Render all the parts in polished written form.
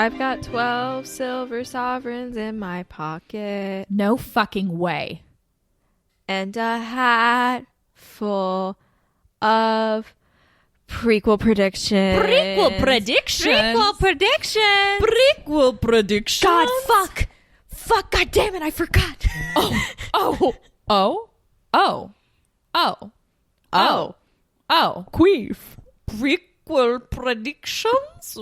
I've got 12 silver sovereigns in my pocket. No fucking way. And a hat full of prequel predictions. Prequel predictions? Prequel predictions. Prequel predictions? God, fuck. Fuck, god damn it, I forgot. Queef. Prequel predictions?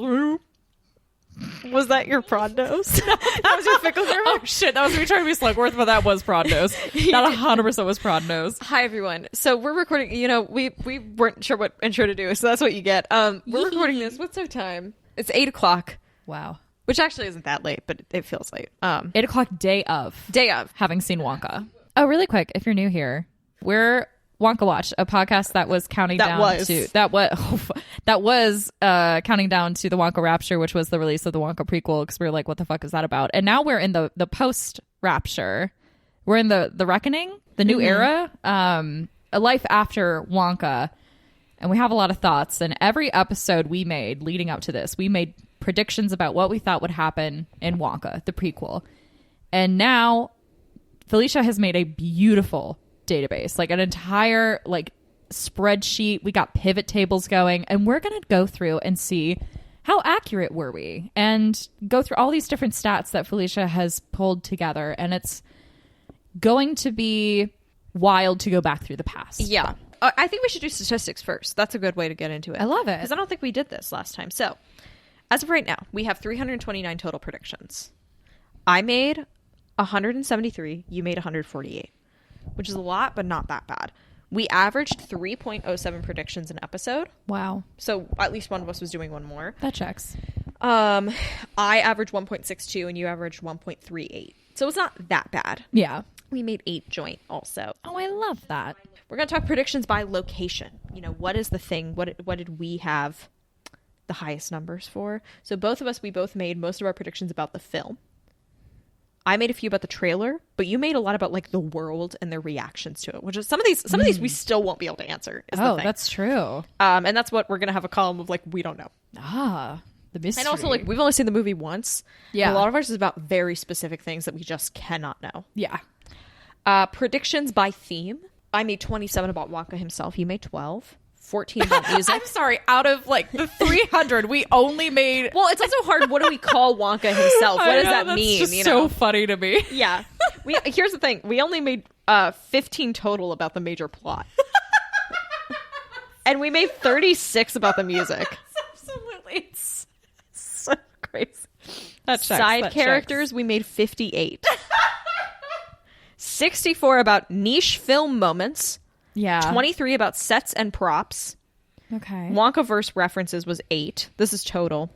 Was that your prod nose? That was your fickle girl? Oh shit, that was me trying to be Slugworth, but that was prod nose. That 100% was prod nose. Hi everyone. So we're recording, we weren't sure what intro to do, so that's what you get. We're recording this. What's our time? It's 8 o'clock. Wow. Which actually isn't that late, but it feels late. 8 o'clock day of. Having seen Wonka. Oh, really quick, if you're new here, we're Wonka Watch, a podcast that was counting down to the Wonka Rapture, which was the release of the Wonka prequel, because we were like, what the fuck is that about? And now we're in the post Rapture. We're in the reckoning, the new era, a life after Wonka. And we have a lot of thoughts. And every episode we made leading up to this, we made predictions about what we thought would happen in Wonka, the prequel. And now Felicia has made a beautiful database, like an entire spreadsheet. We got pivot tables going, and we're going to go through and see how accurate were we, and go through all these different stats that Felicia has pulled together. And it's going to be wild to go back through the past. Yeah. I think we should do statistics first. That's a good way to get into it. I love it. Because I don't think we did this last time. So, as of right now, we have 329 total predictions. I made 173. You made 148. Which is a lot, but not that bad. We averaged 3.07 predictions an episode. Wow. So at least one of us was doing one more. That checks. I averaged 1.62 and you averaged 1.38. So it's not that bad. Yeah. We made 8 joint also. Oh, I love that. We're going to talk predictions by location. What is the thing? What did we have the highest numbers for? So we both made most of our predictions about the film. I made a few about the trailer, but you made a lot about the world and their reactions to it, which is some of these we still won't be able to answer. Oh, that's true. And that's what we're going to have a column of we don't know. The mystery. And also we've only seen the movie once. Yeah. A lot of ours is about very specific things that we just cannot know. Yeah. Predictions by theme. I made 27 about Wonka himself. You made 12. 14 about music. I'm sorry, out of the 300 we only made. Well, it's also hard. What do we call Wonka himself? What does that mean? Just so funny to me. Yeah. Here's the thing. We only made 15 total about the major plot. And we made 36 about the music. Absolutely. It's so crazy. Side characters, we made 58. 64 about niche film moments. Yeah. 23 about sets and props. Okay. Wonkaverse references was 8. This is total.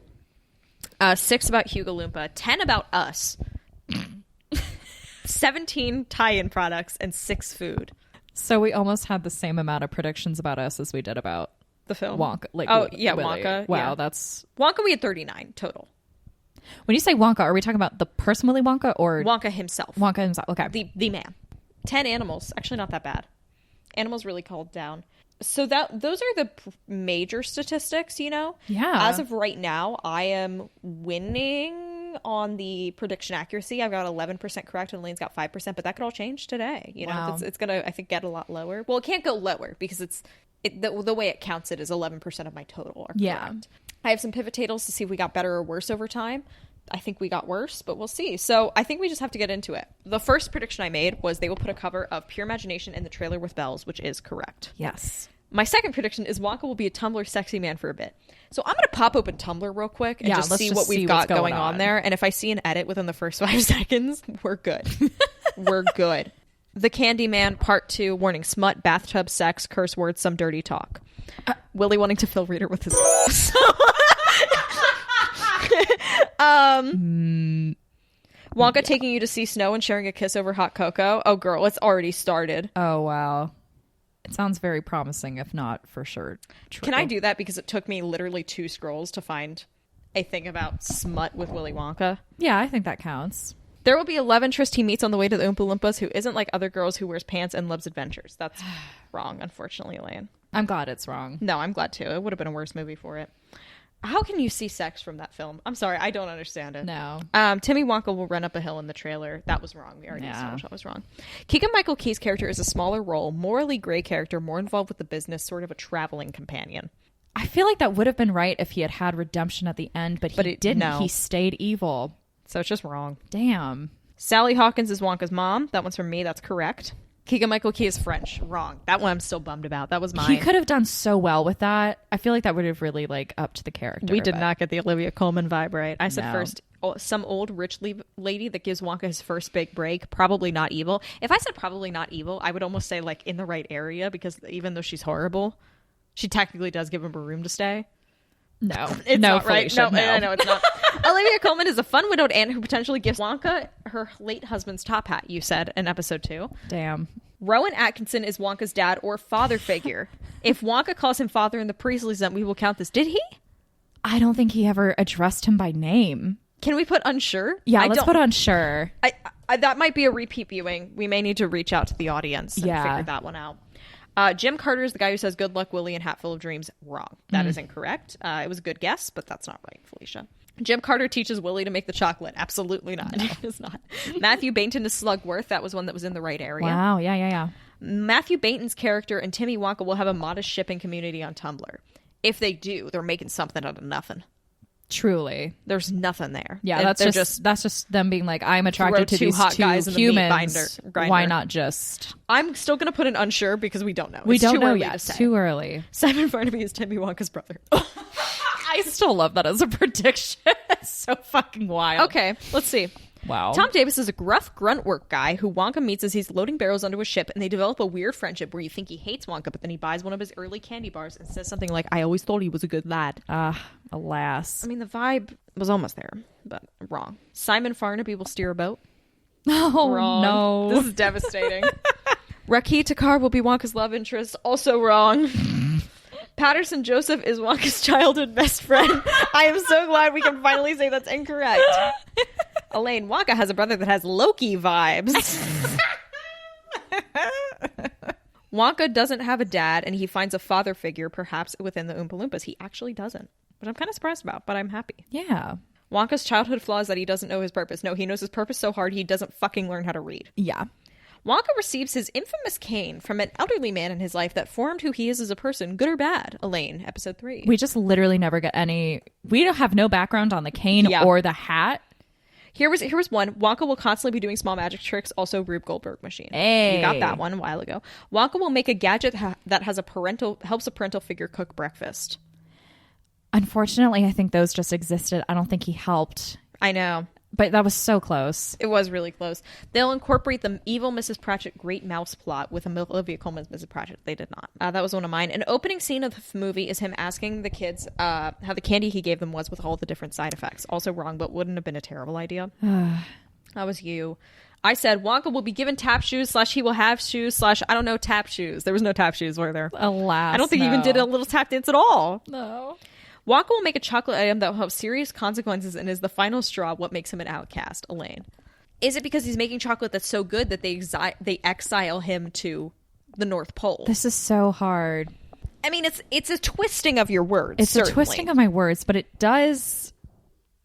6 about Hugo Loompa. 10 about us. 17 tie-in products. And 6 food. So we almost had the same amount of predictions about us as we did about the film. Wonka. Wonka. Wow, yeah. that's... Wonka, we had 39 total. When you say Wonka, are we talking about the person Willy Wonka or... Wonka himself. Wonka himself, okay. The man. 10 animals. Actually, not that bad. Animals really called down. So those are the major statistics, Yeah. As of right now, I am winning on the prediction accuracy. I've got 11% correct and Lane's got 5%, but that could all change today. Wow. It's going to, I think, get a lot lower. Well, it can't go lower because the way it counts it is 11% of my total are correct. Yeah. I have some pivot tables to see if we got better or worse over time. I think we got worse, but we'll see. So I think we just have to get into it. The first prediction I made was they will put a cover of Pure Imagination in the trailer with bells, which is correct. Yes. My second prediction is Wonka will be a Tumblr sexy man for a bit. So I'm going to pop open Tumblr real quick and just see what we've got going on there. And if I see an edit within the first 5 seconds, we're good. We're good. The Candyman Part 2, warning, smut, bathtub, sex, curse words, some dirty talk. Willie wanting to fill reader with his... Wonka taking you to see snow and sharing a kiss over hot cocoa. Oh, girl, it's already started. Oh, wow. It sounds very promising, if not for sure true. Can I do that? Because it took me literally 2 scrolls to find a thing about smut with Willy Wonka. Yeah, I think that counts. There will be a love interest he meets on the way to the Oompa Loompas who isn't like other girls who wears pants and loves adventures. That's wrong, unfortunately, Elaine. I'm glad it's wrong. No, I'm glad too. It would have been a worse movie for it. How can you see sex from that film? I'm sorry, I don't understand it. No. Timmy Wonka will run up a hill in the trailer. That was wrong. We already established that was wrong. Keegan-Michael Key's character is a smaller role, morally gray character, more involved with the business, sort of a traveling companion. I feel like that would have been right if he had redemption at the end, but he didn't. No. He stayed evil. So it's just wrong. Damn. Sally Hawkins is Wonka's mom. That one's from me. That's correct. Keegan-Michael Key is French. Wrong. That one I'm still bummed about. That was mine. He could have done so well with that. I feel like that would have really like upped the character. We did not get the Olivia Colman vibe right. I said first, some old rich lady that gives Wonka his first big break. Probably not evil. If I said probably not evil, I would almost say like in the right area, because even though she's horrible, she technically does give him a room to stay. No, it's no, not right. Felicia, No, I know it's not. Olivia Colman is a fun widowed aunt who potentially gives Wonka her late husband's top hat. You said in episode 2. Damn. Rowan Atkinson is Wonka's dad or father figure. If Wonka calls him father in the Priestley's, then we will count this. Did he? I don't think he ever addressed him by name. Can we put unsure? Yeah, let's put unsure. I that might be a repeat viewing. We may need to reach out to the audience and figure that one out. Jim Carter is the guy who says "Good luck, Willie" and "Hat full of dreams." Wrong. That is incorrect. It was a good guess, but that's not right, Felicia. Jim Carter teaches Willie to make the chocolate. Absolutely not. No. It is not. Matthew Bainton is Slugworth. That was one that was in the right area. Wow. Yeah. Matthew Bainton's character and Timmy Wonka will have a modest shipping community on Tumblr. If they do, they're making something out of nothing. Truly, there's nothing there. Yeah, that's just them being like, I'm attracted to these two humans. Why not just? I'm still gonna put an unsure because we don't know. We don't know yet. It's too early. Simon Barnaby is Timmy Wonka's brother. I still love that as a prediction. It's so fucking wild. Okay, let's see. Wow. Tom Davis is a gruff grunt work guy who Wonka meets as he's loading barrels onto a ship, and they develop a weird friendship where you think he hates Wonka, but then he buys one of his early candy bars and says something like, "I always thought he was a good lad." Alas. I mean, the vibe was almost there, but wrong. Simon Farnaby will steer a boat. Oh, wrong. No. This is devastating. Rakhi Takar will be Wonka's love interest. Also wrong. Patterson Joseph is Wonka's childhood best friend. I am so glad we can finally say that's incorrect. Elaine, Wonka has a brother that has Loki vibes. Wonka doesn't have a dad, and he finds a father figure, perhaps within the Oompa Loompas. He actually doesn't, which I'm kind of surprised about, but I'm happy. Yeah. Wonka's childhood flaw is that he doesn't know his purpose. No, he knows his purpose so hard he doesn't fucking learn how to read. Yeah. Wonka receives his infamous cane from an elderly man in his life that formed who he is as a person, good or bad. Elaine, episode 3. We just literally never get any... We don't have no background on the cane or the hat. Here was one. Wonka will constantly be doing small magic tricks. Also, Rube Goldberg machine. Hey. You got that one a while ago. Wonka will make a gadget that has helps a parental figure cook breakfast. Unfortunately, I think those just existed. I don't think he helped. I know. But that was so close. It was really close. They'll incorporate the evil Mrs. Pratchett Great Mouse plot with Olivia Colman's Mrs. Pratchett. They did not. That was one of mine. An opening scene of the movie is him asking the kids how the candy he gave them was with all the different side effects. Also wrong, but wouldn't have been a terrible idea. That was you. I said Wonka will be given tap shoes / he will have shoes / I don't know, tap shoes. There was no tap shoes, were there? Alas, I don't think he even did a little tap dance at all. No. Wonka will make a chocolate item that will have serious consequences and is the final straw what makes him an outcast. Elaine. Is it because he's making chocolate that's so good that they exile him to the North Pole? This is so hard. I mean, it's a twisting of your words. It's certainly a twisting of my words, but it does...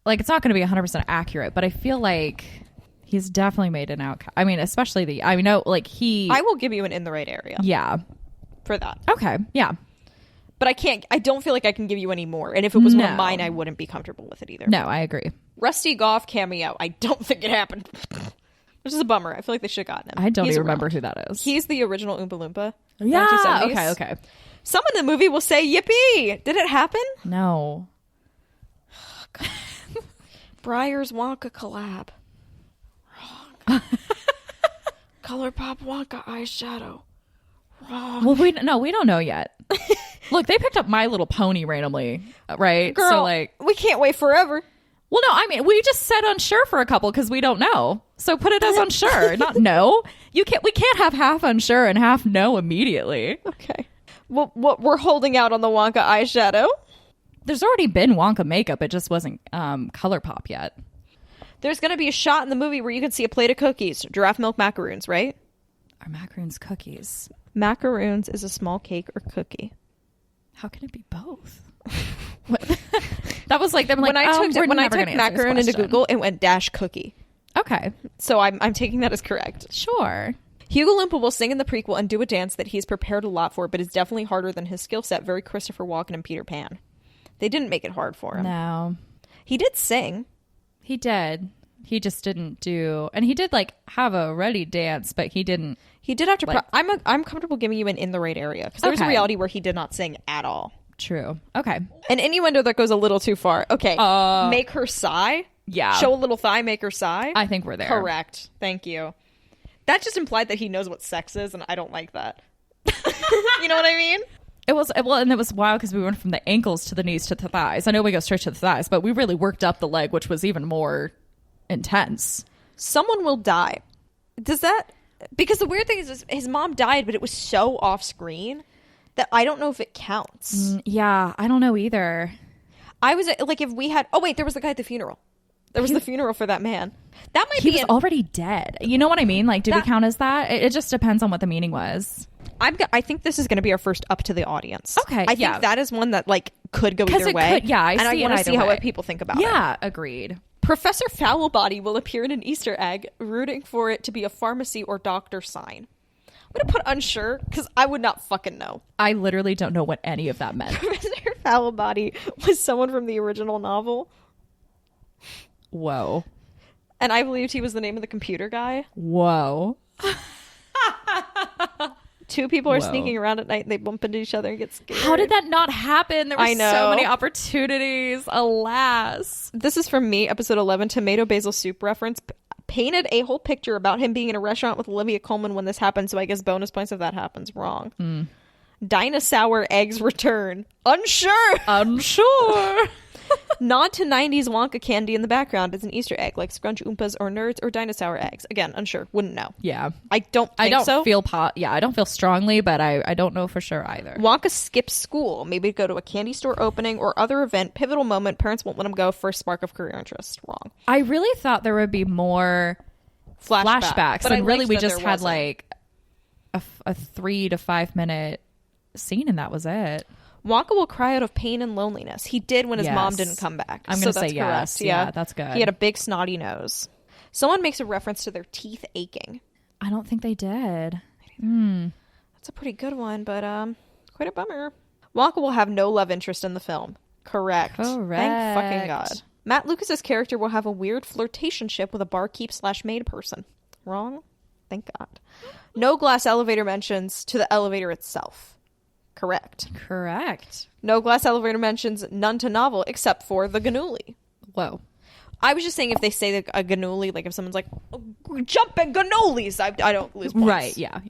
Like, it's not going to be 100% accurate, but I feel like he's definitely made an outcast. I mean, especially I know, like, I will give you an in the right area. Yeah. For that. Okay, yeah. But I don't feel like I can give you any more. And if it was one of mine, I wouldn't be comfortable with it either. No, I agree. Rusty Goff cameo. I don't think it happened. Which is a bummer. I feel like they should have gotten him. I don't even remember who that is. He's the original Oompa Loompa. Yeah. Okay. Someone in the movie will say, yippee! Did it happen? No. Breyer's Wonka collab. Wrong. ColourPop Wonka eyeshadow. Wrong. Well, we don't know yet. Look, they picked up My Little Pony randomly, right? Girl, so like, we can't wait forever. Well, no, I mean, we just said unsure for a couple because we don't know. So put it as unsure, not no. We can't have half unsure and half no immediately. Okay. Well, we're holding out on the Wonka eyeshadow. There's already been Wonka makeup. It just wasn't ColourPop yet. There's going to be a shot in the movie where you can see a plate of cookies. Giraffe milk macaroons, right? Are macaroons cookies? Macaroons is a small cake or cookie. How can it be both? What? That was like, when I took macaron into Google, it went dash cookie. Okay. So I'm taking that as correct. Sure. Hugo Loompa will sing in the prequel and do a dance that he's prepared a lot for, but is definitely harder than his skill set. Very Christopher Walken and Peter Pan. They didn't make it hard for him. No. He did sing. He did. He just didn't do, and he did like have a ready dance, but he didn't. He did have to. Like, I'm comfortable giving you an in the right area because there's a reality where he did not sing at all. True. Okay. An innuendo that goes a little too far. Okay. Make her sigh. Yeah. Show a little thigh. Make her sigh. I think we're there. Correct. Thank you. That just implied that he knows what sex is, and I don't like that. You know what I mean? It was and it was wild because we went from the ankles to the knees to the thighs. I know we go straight to the thighs, but we really worked up the leg, which was even more intense. Someone will die. Does that? Because the weird thing is his mom died, but it was so off screen that I don't know if it counts. Yeah, I don't know either. I was like, if we had. Oh wait, there was the guy at the funeral. There was the funeral for that man. That might be. He was already dead. You know what I mean? Like, do we count as that? It just depends on what the meaning was. I think this is going to be our first up to the audience. Okay, I think that is one that like could go either way. I want to see how what people think about it. Yeah, agreed. Professor Foulbody will appear in an Easter egg, rooting for it to be a pharmacy or doctor sign. I'm going to put unsure because I would not fucking know. I literally don't know what any of that meant. Professor Foulbody was someone from the original novel. Whoa. And I believed he was the name of the computer guy. Whoa. Two people are sneaking around at night and they bump into each other and get scared. How did that not happen? There were so many opportunities. Alas. This is from me, episode 11, tomato basil soup reference. Painted a whole picture about him being in a restaurant with Olivia Colman when this happened, so I guess bonus points if that happens. Wrong. Dinosaur eggs return. Unsure. Nod to 90s Wonka candy in the background as an Easter egg, like Scrunch Oompas or Nerds or dinosaur eggs. Again, unsure. Wouldn't know. Yeah. I don't feel strongly, but I don't know for sure either. Wonka skips school. Maybe go to a candy store opening or other event. Pivotal moment. Parents won't let him go. First spark of career interest. Wrong. I really thought there would be more flashbacks. But and really we just had like a 3 to 5 minute scene and that was it. Wonka will cry out of pain and loneliness. He did when his mom didn't come back. I'm going to say yes. Correct. Yeah, that's good. He had a big snotty nose. Someone makes a reference to their teeth aching. I don't think they did. That's a pretty good one, but quite a bummer. Wonka will have no love interest in the film. Correct. Thank fucking God. Matt Lucas's character will have a weird flirtationship with a barkeep/maid person. Wrong? Thank God. No glass elevator mentions to the elevator itself. Correct. No glass elevator mentions none to novel except for the Ganuli. Whoa. I was just saying if they say a Ganuli, like if someone's like, jumping Ganulis, I don't lose points. Right, yeah.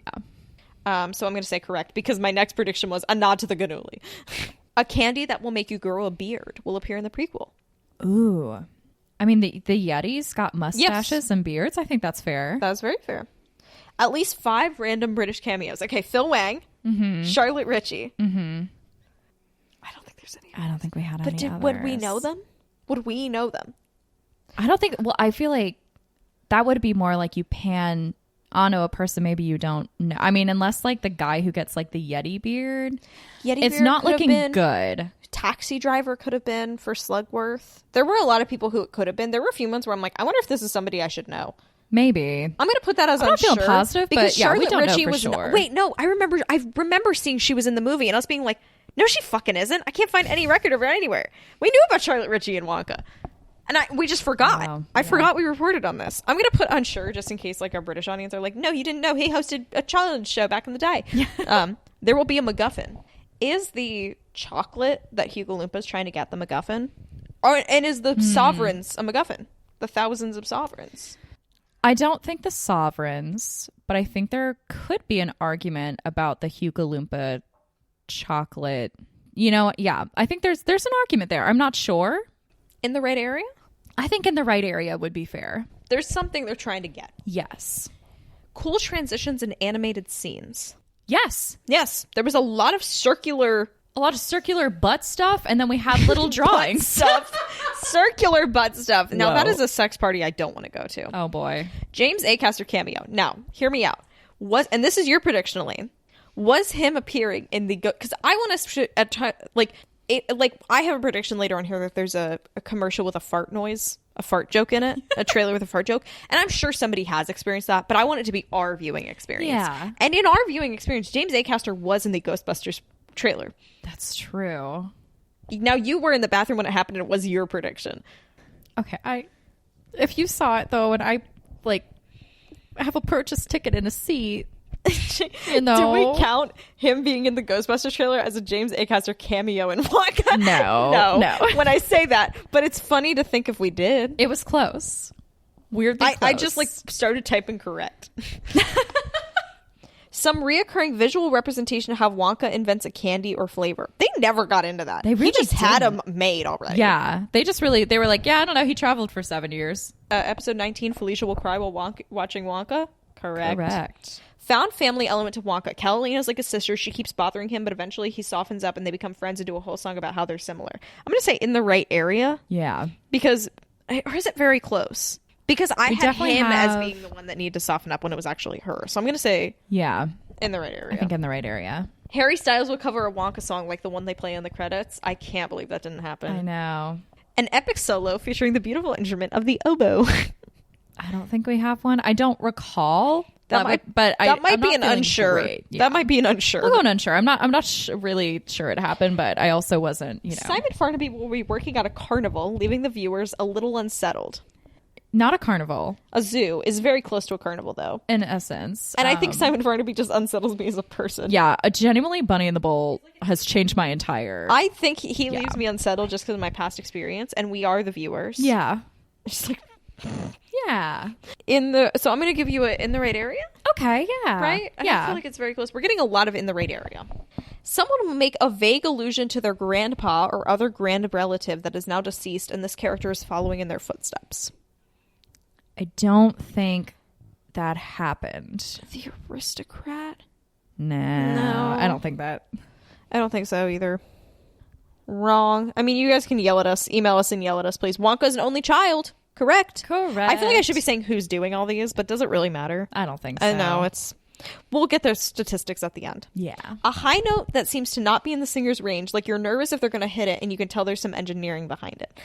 So I'm going to say correct because my next prediction was a nod to the Ganuli. A candy that will make you grow a beard will appear in the prequel. Ooh. I mean, the Yetis got mustaches and beards. I think that's fair. That's very fair. At least 5 random British cameos. Okay, Phil Wang. Charlotte Ritchie. I don't think there's any. I don't think we had any others. Would we know them? I don't think. Well, I feel like that would be more like you pan onto a person maybe you don't know. I mean, unless like the guy who gets like the Yeti beard. It's not looking good. Taxi driver could have been for Slugworth. There were a lot of people who it could have been. There were a few months where I'm like, I wonder if this is somebody I should know. Maybe. I'm going to put that as unsure. I don't feel positive, because but yeah, Charlotte we don't Ritchie know for was sure. Wait, no, I remember seeing she was in the movie and us being like, no, she fucking isn't. I can't find any record of her anywhere. We knew about Charlotte Ritchie and Wonka. And we just forgot. Wow. I forgot we reported on this. I'm going to put unsure just in case like our British audience are like, no, you didn't know he hosted a challenge show back in the day. There will be a MacGuffin. Is the chocolate that Hugo Loompa is trying to get the MacGuffin? And is the sovereigns a MacGuffin? The thousands of sovereigns? I don't think the sovereigns, but I think there could be an argument about the Hugo Loompa chocolate. You know, yeah, I think there's an argument there. I'm not sure. In the right area? I think in the right area would be fair. There's something they're trying to get. Yes. Cool transitions in animated scenes. Yes. There was a lot of circular butt stuff, and then we had little drawings. Circular butt stuff. Now, that is a sex party I don't want to go to. Oh, boy. James Acaster cameo. Now, hear me out. And this is your prediction, Elaine. Was him appearing in the... Because I want to... I have a prediction later on here that there's a commercial with a fart joke in it, a trailer with a fart joke, and I'm sure somebody has experienced that, but I want it to be our viewing experience. Yeah. And in our viewing experience, James Acaster was in the Ghostbusters trailer. That's true. Now, you were in the bathroom when it happened, and it was your prediction. Okay, if you saw it though, and I have a purchase ticket and a seat. You know, do we count him being in the Ghostbusters trailer as a James Acaster cameo in Wonka? No. When I say that, but it's funny to think if we did. It was close. Weirdly close. I just started typing correct. Some reoccurring visual representation of how Wonka invents a candy or flavor. They never got into that. They really he just had them made already. Yeah, they were like, yeah, I don't know. He traveled for 7 years. Episode 19, Felicia will cry while watching Wonka. Correct. Found family element to Wonka. Catalina's like a sister. She keeps bothering him, but eventually he softens up and they become friends and do a whole song about how they're similar. I'm going to say in the right area. Yeah. Because, or is it very close? Because I had him as being the one that needed to soften up when it was actually her. So I'm going to say in the right area. I think in the right area. Harry Styles would cover a Wonka song like the one they play in the credits. I can't believe that didn't happen. I know. An epic solo featuring the beautiful instrument of the oboe. I don't think we have one. I don't recall. That might be an unsure. Yeah. That might be an unsure. We'll go an unsure. I'm not really sure it happened, but I also wasn't. Simon Farnaby will be working at a carnival, leaving the viewers a little unsettled. Not a carnival. A zoo is very close to a carnival, though. In essence. And I think Simon Farnaby just unsettles me as a person. Yeah, genuinely, Bunny and the Bull has changed my entire... I think he leaves me unsettled just because of my past experience, and we are the viewers. Yeah. Just like... Yeah. So I'm going to give you in the right area. Okay, yeah. Right? I feel like it's very close. We're getting a lot of in the right area. Someone will make a vague allusion to their grandpa or other grand relative that is now deceased, and this character is following in their footsteps. I don't think that happened. The Aristocrat? Nah. No. I don't think that. I don't think so either. Wrong. I mean, you guys can yell at us, email us and yell at us, please. Wonka's an only child. Correct. I feel like I should be saying who's doing all these, but does it really matter? I don't think so. I know, we'll get their statistics at the end. Yeah. A high note that seems to not be in the singer's range, like you're nervous if they're going to hit it, and you can tell there's some engineering behind it.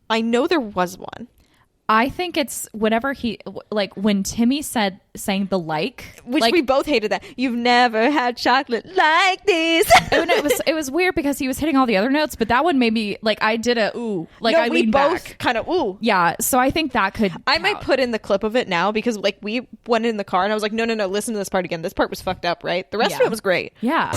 I know there was one. I think it's whenever when Timmy sang the which we both hated that. You've never had chocolate like this. And it was weird because he was hitting all the other notes, but that one made me I did a ooh, I leaned back. Kind of ooh. Yeah, so I think that could. I might put in the clip of it now because we went in the car and I was like, no, listen to this part again. This part was fucked up, right? The rest of it was great. Yeah.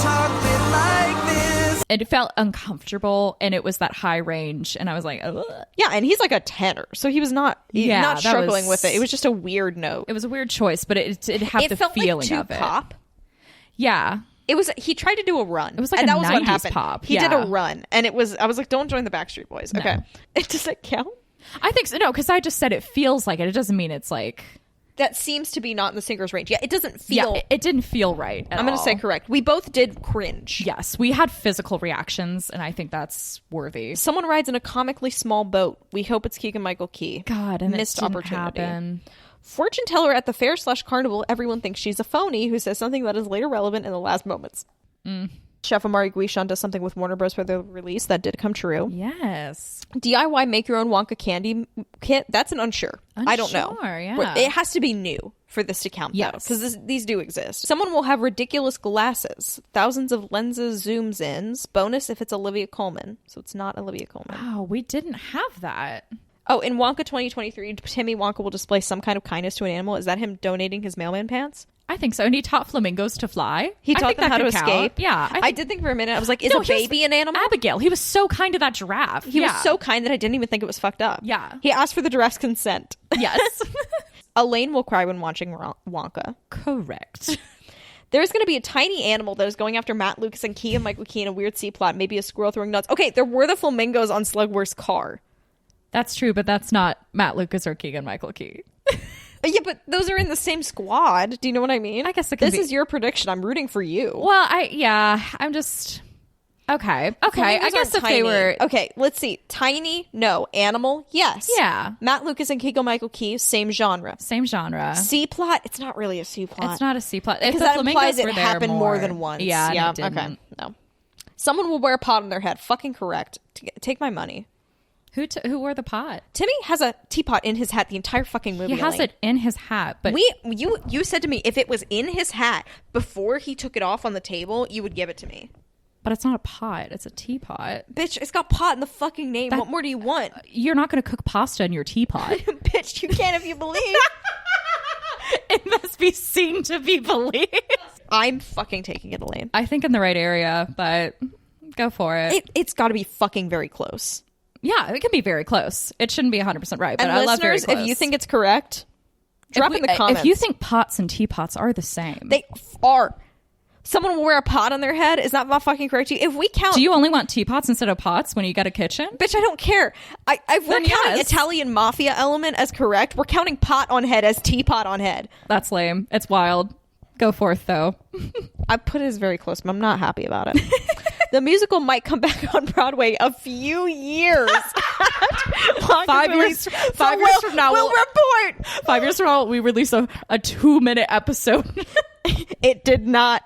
It felt uncomfortable, and it was that high range, and I was like, ugh. Yeah, and he's like a tenor, so he was not struggling with it. It was just a weird note. It was a weird choice, but it had the feeling of it. Pop. Yeah. He tried to do a run. It was like that was 90s what happened. Pop. He did a run, and I was like, don't join the Backstreet Boys. Okay. No. Does it count? I think so. No, because I just said it feels like it. It doesn't mean it's like... That seems to be not in the singer's range. Yeah, it doesn't feel... Yeah, it didn't feel right at all. I'm going to say correct. We both did cringe. Yes, we had physical reactions, and I think that's worthy. Someone rides in a comically small boat. We hope it's Keegan-Michael Key. God, and missed opportunity. Happen. Fortune teller at the fair/carnival. Everyone thinks she's a phony who says something that is later relevant in the last moments. Chef Amari Guichon does something with Warner Bros. For the release. That did come true. Yes. DIY make your own Wonka candy kit. That's an unsure. I don't know. Yeah. It has to be new for this to count, though, because these do exist. Someone will have ridiculous glasses, thousands of lenses, zooms ins. Bonus if it's Olivia Colman. So it's not Olivia Colman. Wow, we didn't have that. Oh, in Wonka 2023, Timmy Wonka will display some kind of kindness to an animal. Is that him donating his mailman pants? I think so. And he taught flamingos to fly. He taught them how to escape. Yeah. I did think for a minute, I was like, is a baby an animal? Abigail. He was so kind to that giraffe. He was so kind that I didn't even think it was fucked up. Yeah. He asked for the giraffe's consent. Yes. Elaine will cry when watching Wonka. Correct. There's going to be a tiny animal that is going after Matt Lucas and Keegan-Michael Key in a weird C plot. Maybe a squirrel throwing nuts. Okay, there were the flamingos on Slugworth's car. That's true, but that's not Matt Lucas or Keegan-Michael Key. Yeah, but those are in the same squad. Do you know what I mean? I guess this is your prediction. I'm rooting for you. Well, I'm just... Okay. I guess if they were... Okay, let's see. Tiny? No. Animal? Yes. Yeah. Matt Lucas and Keegan-Michael Key, same genre. C-plot? It's not really a C-plot. It's not a C-plot. Because that implies it happened more than once. Yeah, it didn't. Okay. No. Someone will wear a pot on their head. Fucking correct. Take my money. Who wore the pot? Timmy has a teapot in his hat the entire fucking movie. He has it in his hat, but you said to me if it was in his hat before he took it off on the table, you would give it to me. But it's not a pot; it's a teapot. Bitch, it's got pot in the fucking name. What more do you want? You're not going to cook pasta in your teapot. Bitch, you can if you believe. It must be seen to be believed. I'm fucking taking it, Elaine. I think in the right area, but go for it. It's got to be fucking very close. Yeah, it can be very close. It shouldn't be 100% right, but and I love very close. If you think it's correct, drop in the comments. If you think pots and teapots are the same. They are. Someone will wear a pot on their head. Is that not fucking correct to you? If we count... Do you only want teapots instead of pots when you get a kitchen? Bitch, I don't care. If we're counting Italian mafia element as correct, we're counting pot on head as teapot on head. That's lame. It's wild. Go forth, though. I put it as very close, but I'm not happy about it. The musical might come back on Broadway a few years. 5 years from now, we'll report. 5 years from now, we release a 2-minute episode. It did not.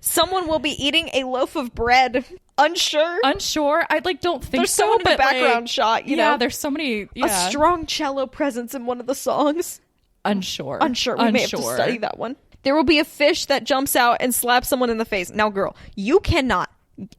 Someone will be eating a loaf of bread. Unsure. I don't think there's so. There's someone in the background shot. You know, there's so many. A strong cello presence in one of the songs. Unsure. We may have to study that one. There will be a fish that jumps out and slaps someone in the face. Now, girl, you cannot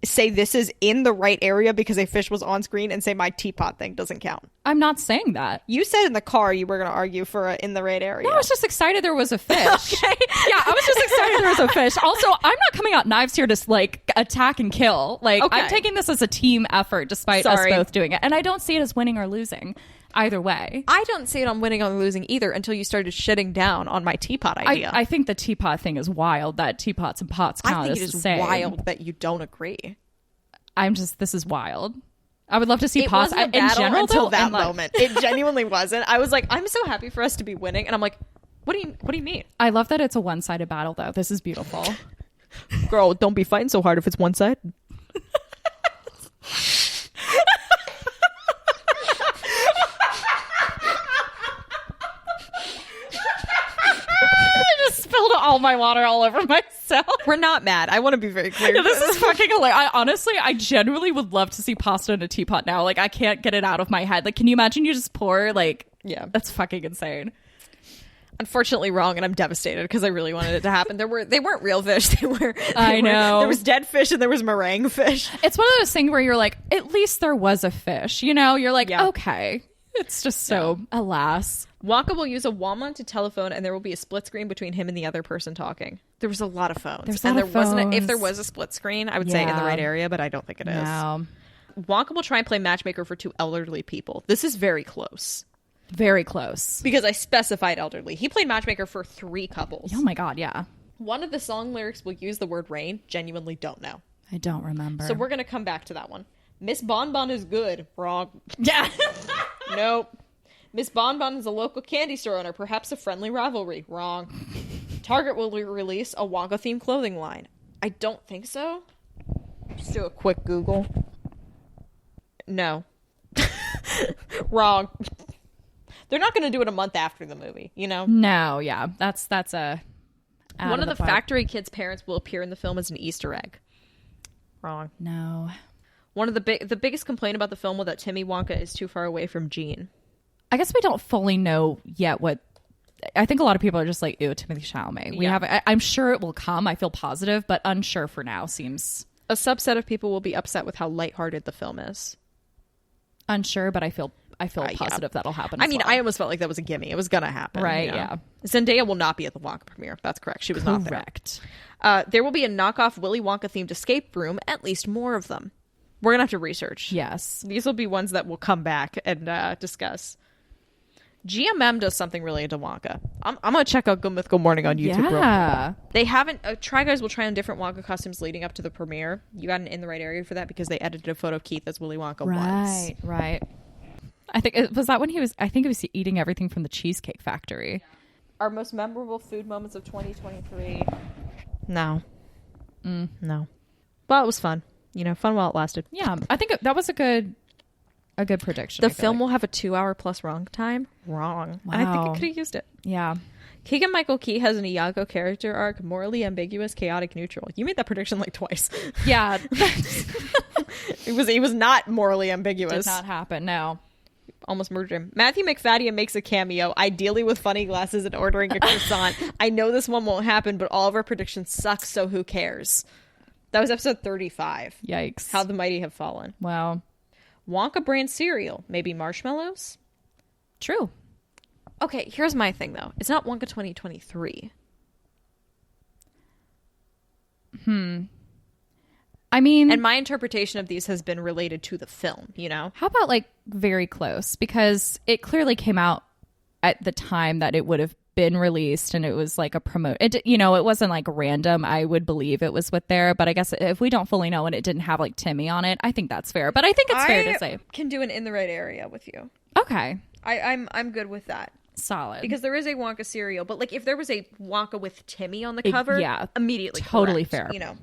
say this is in the right area because a fish was on screen and say my teapot thing doesn't count. I'm not saying that. You said in the car you were going to argue for in the right area. No, I was just excited there was a fish. Okay. Yeah, I was just excited there was a fish. Also, I'm not coming out knives here to attack and kill. Okay. I'm taking this as a team effort despite us both doing it. And I don't see it as winning or losing. Either way. I don't see it on winning or losing either until you started shitting down on my teapot idea. I think the teapot thing is wild, that teapots and pots count as the same. I think it is wild that you don't agree. This is wild. I would love to see it pots wasn't a in battle general until that moment. It genuinely wasn't. I was like, I'm so happy for us to be winning. And I'm like, what do you mean? I love that it's a one-sided battle though. This is beautiful. Girl, don't be fighting so hard if it's one side. Spilled all my water all over myself. We're not mad. I want to be very clear. Yeah, this is fucking hilarious. I genuinely would love to see pasta in a teapot now. I can't get it out of my head. Can you imagine you just pour yeah, that's fucking insane. Unfortunately wrong, and I'm devastated because I really wanted it to happen. They weren't real fish. I know. There was dead fish and there was meringue fish. It's one of those things where you're like, at least there was a fish. You're like, okay. It's just so, alas. Wonka will use a Walmart telephone, and there will be a split screen between him and the other person talking. There was a lot of phones. If there was a split screen, I would say in the right area, but I don't think it is. No. Wonka will try and play matchmaker for 2 elderly people. This is very close. Very close. Because I specified elderly. He played matchmaker for 3 couples. Oh my God, yeah. One of the song lyrics will use the word rain. Genuinely don't know. I don't remember. So we're going to come back to that one. Miss Bonbon is good. Wrong. Yeah. Nope. Miss Bonbon is a local candy store owner, perhaps a friendly rivalry. Wrong. Target will release a Wonka-themed clothing line. I don't think so. Just do a quick Google. No. Wrong. They're not going to do it a month after the movie, No, yeah. That's a... One of the factory kids' parents will appear in the film as an Easter egg. Wrong. No. One of the biggest complaint about the film was that Timmy Wonka is too far away from Jean. I guess we don't fully know yet what... I think a lot of people are just like, ew, Timothée Chalamet. I'm sure it will come. I feel positive, but unsure for now seems... A subset of people will be upset with how lighthearted the film is. Unsure, but I feel positive that'll happen. I I almost felt like that was a gimme. It was gonna happen, right? Yeah. Zendaya will not be at the Wonka premiere. That's correct. She was not there. Correct. There will be a knockoff Willy Wonka themed escape room. At least more of them. We're gonna have to research. Yes, these will be ones that we'll come back and discuss. GMM does something related to Wonka. I'm gonna check out Good Mythical Morning on YouTube. Yeah, they haven't. Try Guys will try on different Wonka costumes leading up to the premiere. You got an in the right area for that because they edited a photo of Keith as Willy Wonka once. Right. I think was that when he was. I think he was eating everything from the Cheesecake Factory. Our most memorable food moments of 2023. No. No. Well, it was fun. Fun while it lasted. Yeah, I think that was a good prediction. The film will have a 2-hour plus wrong time. Wrong. Wow. And I think it could have used it. Yeah. Keegan-Michael Key has an Iago character arc, morally ambiguous, chaotic, neutral. You made that prediction like twice. Yeah. He was not morally ambiguous. Did not happen, no. Almost murdered him. Matthew McFadden makes a cameo, ideally with funny glasses and ordering a croissant. I know this one won't happen, but all of our predictions suck, so who cares? That was episode 35. Yikes. How the mighty have fallen. Wow. Wonka brand cereal. Maybe marshmallows? True. Okay, here's my thing, though. It's not Wonka 2023. I mean... And my interpretation of these has been related to the film, you know? How about, like, very close? Because it clearly came out at the time that it would have been released, and it was, like, a promote. It, you know, it wasn't, like, random. I would believe it was with there. But I guess if we don't fully know and it didn't have, like, Timmy on it, I think that's fair. But I think it's fair to say. I can do an in the right area with you. Okay. I'm good with that. Solid. Because there is a Wonka cereal, but like if there was a Wonka with Timmy on the cover, immediately totally correct, fair. You know,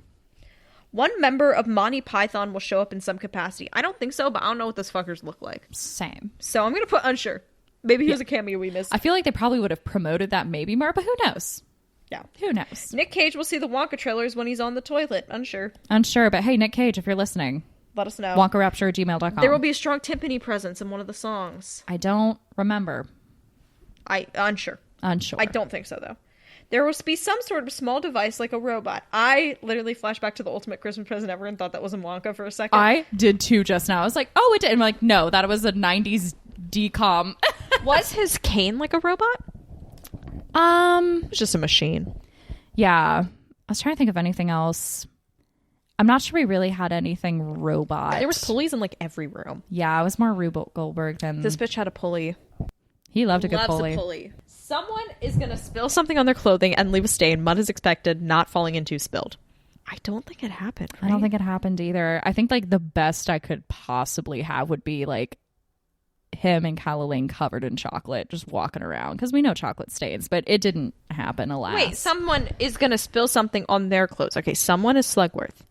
one member of Monty Python will show up in some capacity. I don't think so, but I don't know what those fuckers look like. Same. So I'm gonna put unsure. Maybe he was a cameo we missed. I feel like they probably would have promoted that maybe more, but who knows? Yeah, who knows? Nick Cage will see the Wonka trailers when he's on the toilet. Unsure, but hey, Nick Cage, if you're listening, let us know. WonkaRapture@gmail.com. There will be a strong timpani presence in one of the songs. I don't remember. Unsure. I don't think so, though. There will be some sort of small device like a robot. I literally flashed back to the ultimate Christmas present ever and thought that was in Wonka for a second. I did too just now. I was like, oh, it did. I'm like, no, that was a 90s decom. Was his cane like a robot? It was just a machine. Yeah. I was trying to think of anything else. I'm not sure we really had anything robot. There was pulleys in like every room. Yeah, it was more Rube Goldberg than... This bitch had a pulley. He loved a good pulley. A pulley. Someone is going to spill something on their clothing and leave a stain. Mud is expected, not falling into spilled. I don't think it happened. Right? I don't think it happened either. I think like the best I could possibly have would be like him and Calla covered in chocolate just walking around, because we know chocolate stains, but it didn't happen, alas. Wait, someone is going to spill something on their clothes. Okay, someone is Slugworth.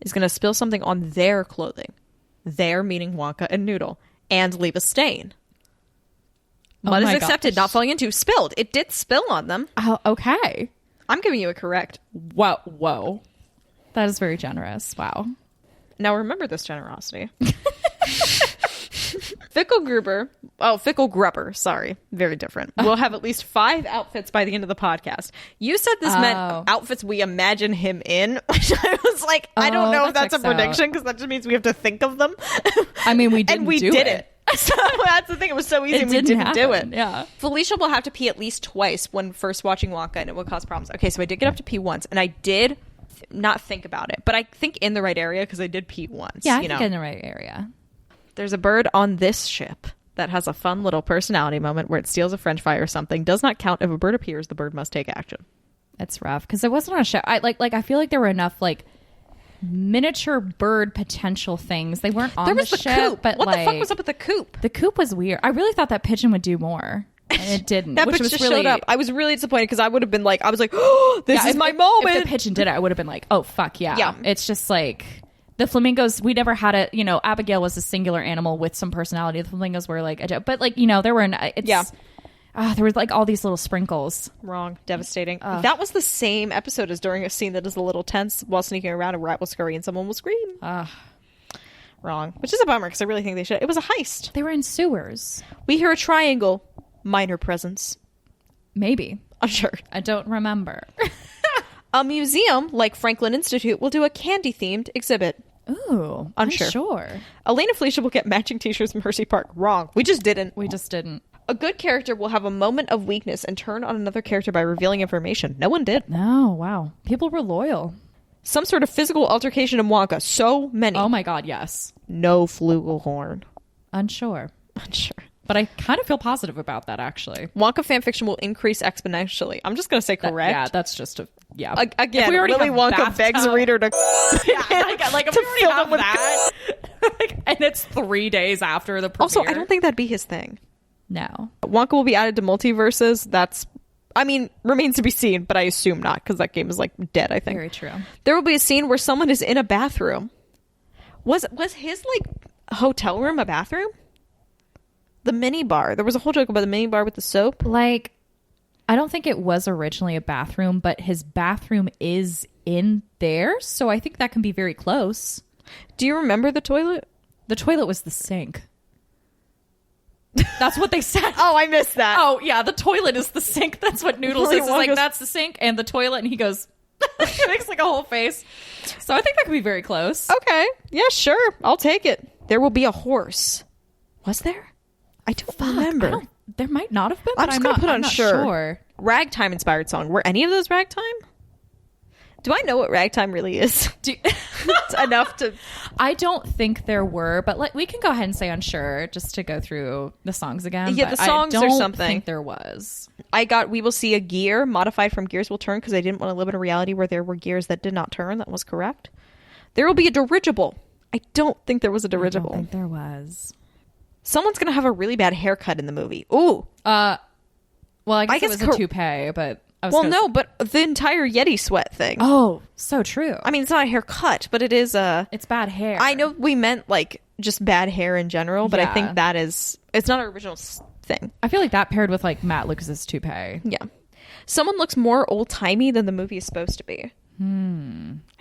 Is going to spill something on their clothing. Their meaning Wonka and Noodle. And leave a stain. Mud is accepted, not falling into. Spilled. It did spill on them. Oh, okay. I'm giving you a correct. Whoa. That is very generous. Wow. Now remember this generosity. Fickle Grubber, sorry. Very different. We'll have at least 5 outfits by the end of the podcast. You said this meant outfits we imagine him in, which I was like, I don't know if that's a prediction, because that just means we have to think of them. I mean, we didn't and we do did it. So that's the thing. It was so easy. We didn't do it. Yeah. Felicia will have to pee at least twice when first watching Wonka, and it will cause problems. Okay, so I did get up to pee once, and I did not think about it, but I think in the right area, because I did pee once. Yeah, I think in the right area. There's a bird on this ship that has a fun little personality moment where it steals a french fry or something. Does not count. If a bird appears, the bird must take action. It's rough, because it wasn't on a show. I feel like there were enough like miniature bird potential things. They weren't on the ship, coop. but what the fuck was up with the coop? The coop was weird. I really thought that pigeon would do more, and it didn't. That which bitch was just really... showed up. I was really disappointed, because I would have been like, oh, this is my moment. If the pigeon did it, I would have been like, oh fuck yeah. It's just like the flamingos. We never had a, Abigail was a singular animal with some personality. The flamingos were like, but like there were there was like all these little sprinkles. Wrong. Devastating. That was the same episode as during a scene that is a little tense while sneaking around, a rat will scurry and someone will scream. Wrong. Which is a bummer, because I really think they should. It was a heist. They were in sewers. We hear a triangle. Minor presence. Maybe. Unsure. I don't remember. A museum, like Franklin Institute, will do a candy-themed exhibit. Ooh. Unsure. Elaine and Felicia will get matching t-shirts from Hershey Park. Wrong. We just didn't. A good character will have a moment of weakness and turn on another character by revealing information. No one did. No, wow. People were loyal. Some sort of physical altercation in Wonka. So many. Oh my god, yes. No flugelhorn. Unsure. But I kind of feel positive about that, actually. Wonka fanfiction will increase exponentially. I'm just going to say correct. That's just a... Yeah. Again, we already Willy Wonka begs a reader to... like if we already have that... and it's 3 days after the premiere. Also, I don't think that'd be his thing. No. Wonka will be added to multiverses. That's... remains to be seen, but I assume not, because that game is, dead, I think. Very true. There will be a scene where someone is in a bathroom. Was his, hotel room a bathroom? The mini bar. There was a whole joke about the mini bar with the soap. I don't think it was originally a bathroom, but his bathroom is in there. So I think that can be very close. Do you remember the toilet? The toilet was the sink. That's what they said. Oh, I missed that. Oh, yeah. The toilet is the sink. That's what Noodles is. He's like, that's the sink and the toilet. And he goes, he makes like a whole face. So I think that could be very close. Okay. Yeah, sure. I'll take it. There will be a horse. Was there? I don't remember. There might not have been. I'm just going to put on sure. Ragtime inspired song. Were any of those ragtime? Do I know what ragtime really is? It's enough to... I don't think there were, but we can go ahead and say unsure just to go through the songs again. Yeah, the songs or something. I think there was. I got We Will See a Gear, modified from Gears Will Turn, because I didn't want to live in a reality where there were gears that did not turn. That was correct. There will be a dirigible. I don't think there was a dirigible. I don't think there was. Someone's going to have a really bad haircut in the movie. Ooh. Well, I guess it was a toupee, but... but the entire Yeti sweat thing. Oh, so true. I mean, it's not a haircut, but it is it's bad hair. I know we meant like just bad hair in general, but I think that is... It's not an original thing. I feel like that paired with like Matt Lucas's toupee. Yeah. Someone looks more old-timey than the movie is supposed to be. I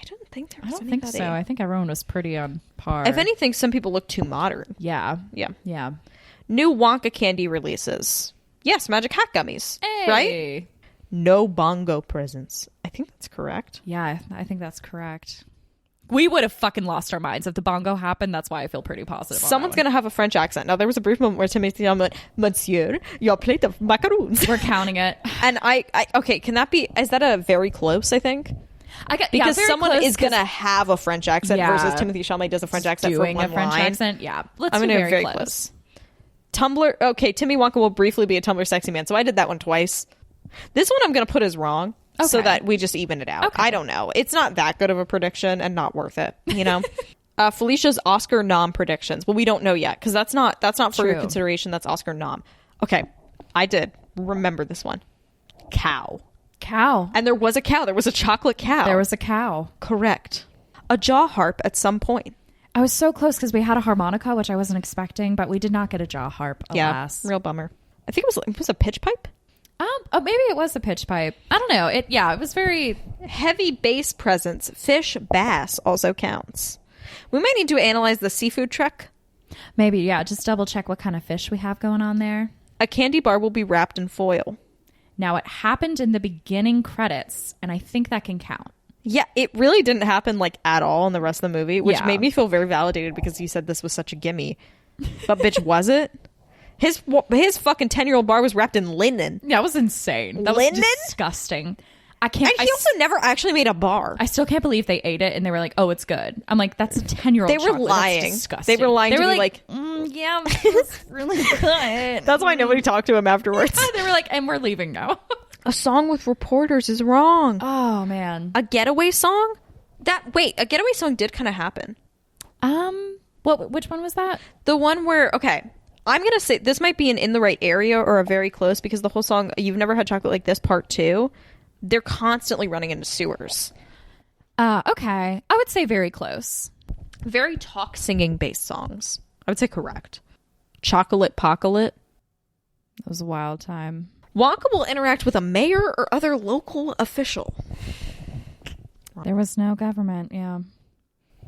don't think there was anybody. Think so. I think everyone was pretty on par. If anything, some people look too modern. Yeah. Yeah. New Wonka candy releases. Yes, Magic Hat Gummies. Hey. Right? No bongo presents. I think that's correct. Yeah, I think that's correct. We would have fucking lost our minds if the bongo happened. That's why I feel pretty positive. Someone's going to have a French accent. Now, there was a brief moment where Timothy went, Monsieur, your plate of macaroons. We're counting it. And okay, can that be, is that a very close, I think? Because someone is going to have a French accent versus Timothy Chalamet does a French accent for one line. Accent. Yeah. I'm going to do very close. Tumblr. Okay, Timmy Wonka will briefly be a Tumblr sexy man. So I did that one twice. This one I'm going to put as wrong so that we just even it out. Okay. I don't know. It's not that good of a prediction and not worth it, you know? Felicia's Oscar nom predictions. Well, we don't know yet because that's not for your consideration. That's Oscar nom. Okay. I did remember this one. Cow. And there was a cow. There was a chocolate cow. There was a cow. Correct. A jaw harp at some point. I was so close because we had a harmonica, which I wasn't expecting, but we did not get a jaw harp, alas. Yeah, real bummer. I think it was a pitch pipe. Maybe it was a pitch pipe. I don't know. It was very heavy bass presence. Fish, bass also counts. We might need to analyze the seafood truck. Maybe, yeah. Just double check what kind of fish we have going on there. A candy bar will be wrapped in foil. Now, it happened in the beginning credits, and I think that can count. Yeah, it really didn't happen like at all in the rest of the movie, which made me feel very validated because you said this was such a gimme. But bitch, was it? His fucking 10-year-old bar was wrapped in linen. Yeah, it was insane. That linen? was disgusting. I can't. And he also never actually made a bar. I still can't believe they ate it and they were like, "Oh, it's good." I'm like, "That's a 10-year-old." They were lying. That's disgusting. They were lying. They were like, "Yeah, it's really good." That's why nobody talked to him afterwards. They were like, "And we're leaving now." A song with reporters is wrong. Oh man, a getaway song. A getaway song did kind of happen. Which one was that? The one where I'm going to say this might be an In the Right Area or a very close because the whole song, You've Never Had Chocolate Like This, Part 2, they're constantly running into sewers. Okay. I would say very close. Very talk singing based songs. I would say correct. Chocolate Pocolate. That was a wild time. Wonka will interact with a mayor or other local official. There was no government, yeah.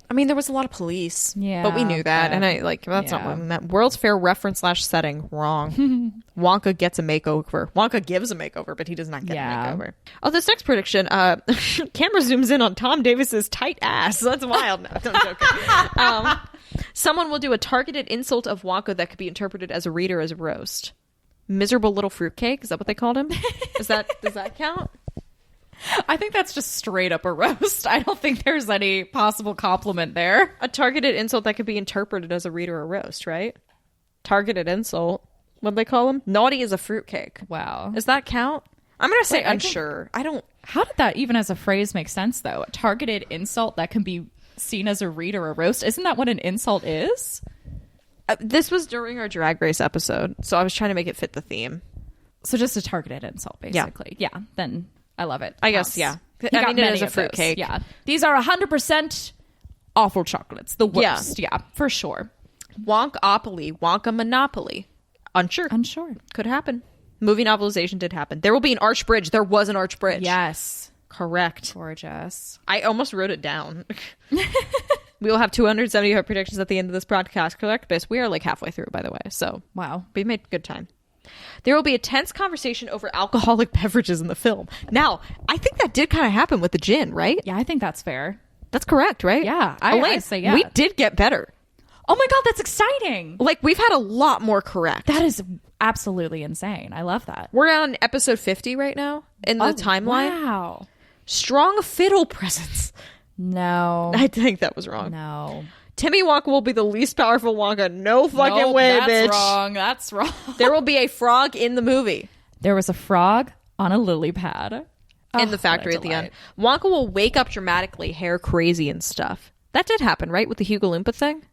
I mean, there was a lot of police. Yeah. But we knew that. And that's not what I meant. World's Fair reference / setting. Wrong. Wonka gets a makeover. Wonka gives a makeover, but he does not get a makeover. Oh, this next prediction. Camera zooms in on Tom Davis's tight ass. That's wild. No, I'm joking. Someone will do a targeted insult of Wonka that could be interpreted as a read or as a roast. Miserable little fruitcake. Is that what they called him? Does that count? I think that's just straight up a roast. I don't think there's any possible compliment there. A targeted insult that could be interpreted as a read or a roast, right? Targeted insult. What'd they call him? Naughty as a fruitcake. Wow. Does that count? I'm going to say unsure. I don't... How did that even as a phrase make sense, though? A targeted insult that can be seen as a read or a roast? Isn't that what an insult is? This was during our Drag Race episode, so I was trying to make it fit the theme. So just a targeted insult, basically. Yeah, then... I love it. I guess, yeah. I mean, it is a fruitcake. Yeah. These are 100% awful chocolates. The worst. Yeah, for sure. Wonkopoly. Wonka Monopoly. Unsure. Unsure. Could happen. Movie novelization did happen. There will be an arch bridge. There was an arch bridge. Yes. Correct. Gorgeous. I almost wrote it down. We will have 275 predictions at the end of this podcast. Correct, Biss. We are like halfway through, by the way. So wow, we made good time. There will be a tense conversation over alcoholic beverages in the film. Now, I think that did kind of happen with the gin, right? Yeah, I think that's fair. That's correct, right? Yeah, I say yeah. We did get better. Oh my God, that's exciting. Like, we've had a lot more correct. That is absolutely insane. I love that. We're on episode 50 right now in the timeline. Wow. Strong fiddle presence. No. I think that was wrong. No. Timmy Wonka will be the least powerful Wonka. No fucking way, bitch. That's wrong. There will be a frog in the movie. There was a frog on a lily pad. In the factory at the end. Wonka will wake up dramatically, hair crazy and stuff. That did happen, right? With the Hugo Loompa thing?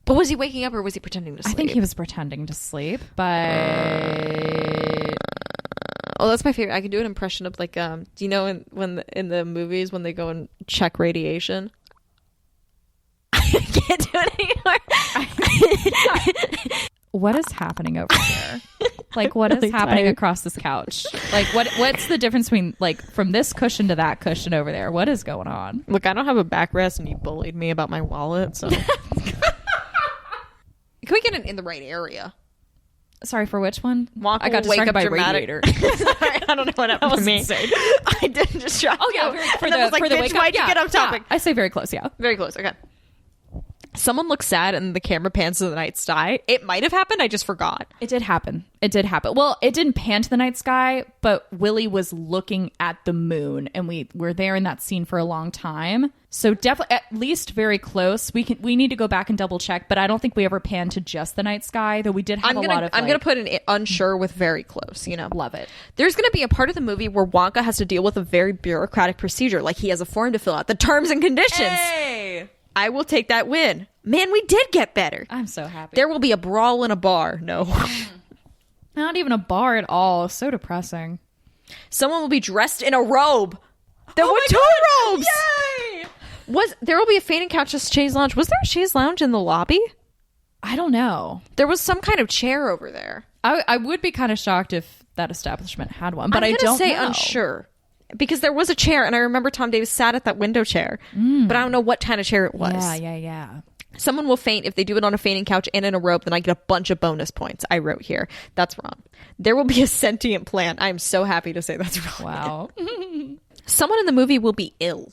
But was he waking up or was he pretending to sleep? I think he was pretending to sleep, but... Oh, that's my favorite. I can do an impression of like, do you know in the movies when they go and check radiation? I can't do it anymore. What is happening over here? Like, what is happening across this couch? Like, what's the difference between like from this cushion to that cushion over there? What is going on? Look, I don't have a backrest, and you bullied me about my wallet, so. Can we get it in the right area? Sorry, for which one? Wonka I got distracted by radiator. Sorry, I don't know what happened to me. Insane. I didn't distract you. Oh yeah, for the wake up. Why'd you get off topic? I say very close. Yeah, very close. Okay. Someone looks sad and the camera pans to the night sky. It might have happened. I just forgot. It did happen. Well, it didn't pan to the night sky, but Willie was looking at the moon, and we were there in that scene for a long time. So definitely, at least very close. We need to go back and double check, but I don't think we ever panned to just the night sky. Though we did have a lot of. I'm gonna put an unsure with very close. You know, love it. There's gonna be a part of the movie where Wonka has to deal with a very bureaucratic procedure, like he has a form to fill out, the terms and conditions. Hey! I will take that win. Man, we did get better. I'm so happy. There will be a brawl in a bar. No. Not even a bar at all. So depressing. Someone will be dressed in a robe. There were two robes. Yay! There will be a fainting couch at Chaise Lounge. Was there a Chaise Lounge in the lobby? I don't know. There was some kind of chair over there. I would be kind of shocked if that establishment had one, but I don't say know. Unsure. Because there was a chair, and I remember Tom Davis sat at that window chair. But I don't know what kind of chair it was. Yeah. Someone will faint if they do it on a fainting couch and in a robe, then I get a bunch of bonus points. I wrote here. That's wrong. There will be a sentient plant. I'm so happy to say that's wrong. Wow. Someone in the movie will be ill.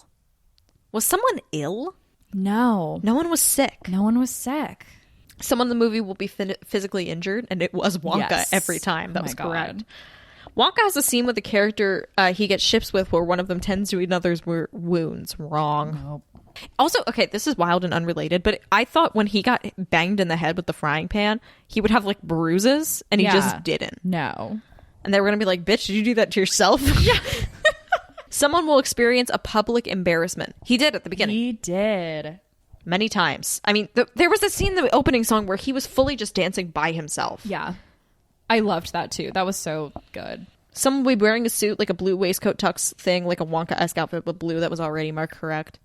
Was someone ill? No. No one was sick. Someone in the movie will be physically injured, and it was Wonka every time. That was correct. Wonka has a scene with a character he gets ships with where one of them tends to another's wounds. Wrong. Nope. Also, okay, this is wild and unrelated, but I thought when he got banged in the head with the frying pan, he would have like bruises, and he just didn't. No. And they were going to be like, bitch, did you do that to yourself? Yeah. Someone will experience a public embarrassment. He did at the beginning. He did. Many times. I mean, there was a scene in the opening song where he was fully just dancing by himself. Yeah. I loved that too. That was so good. Someone will be wearing a suit, like a blue waistcoat tux thing, like a Wonka-esque outfit with blue that was already marked correct.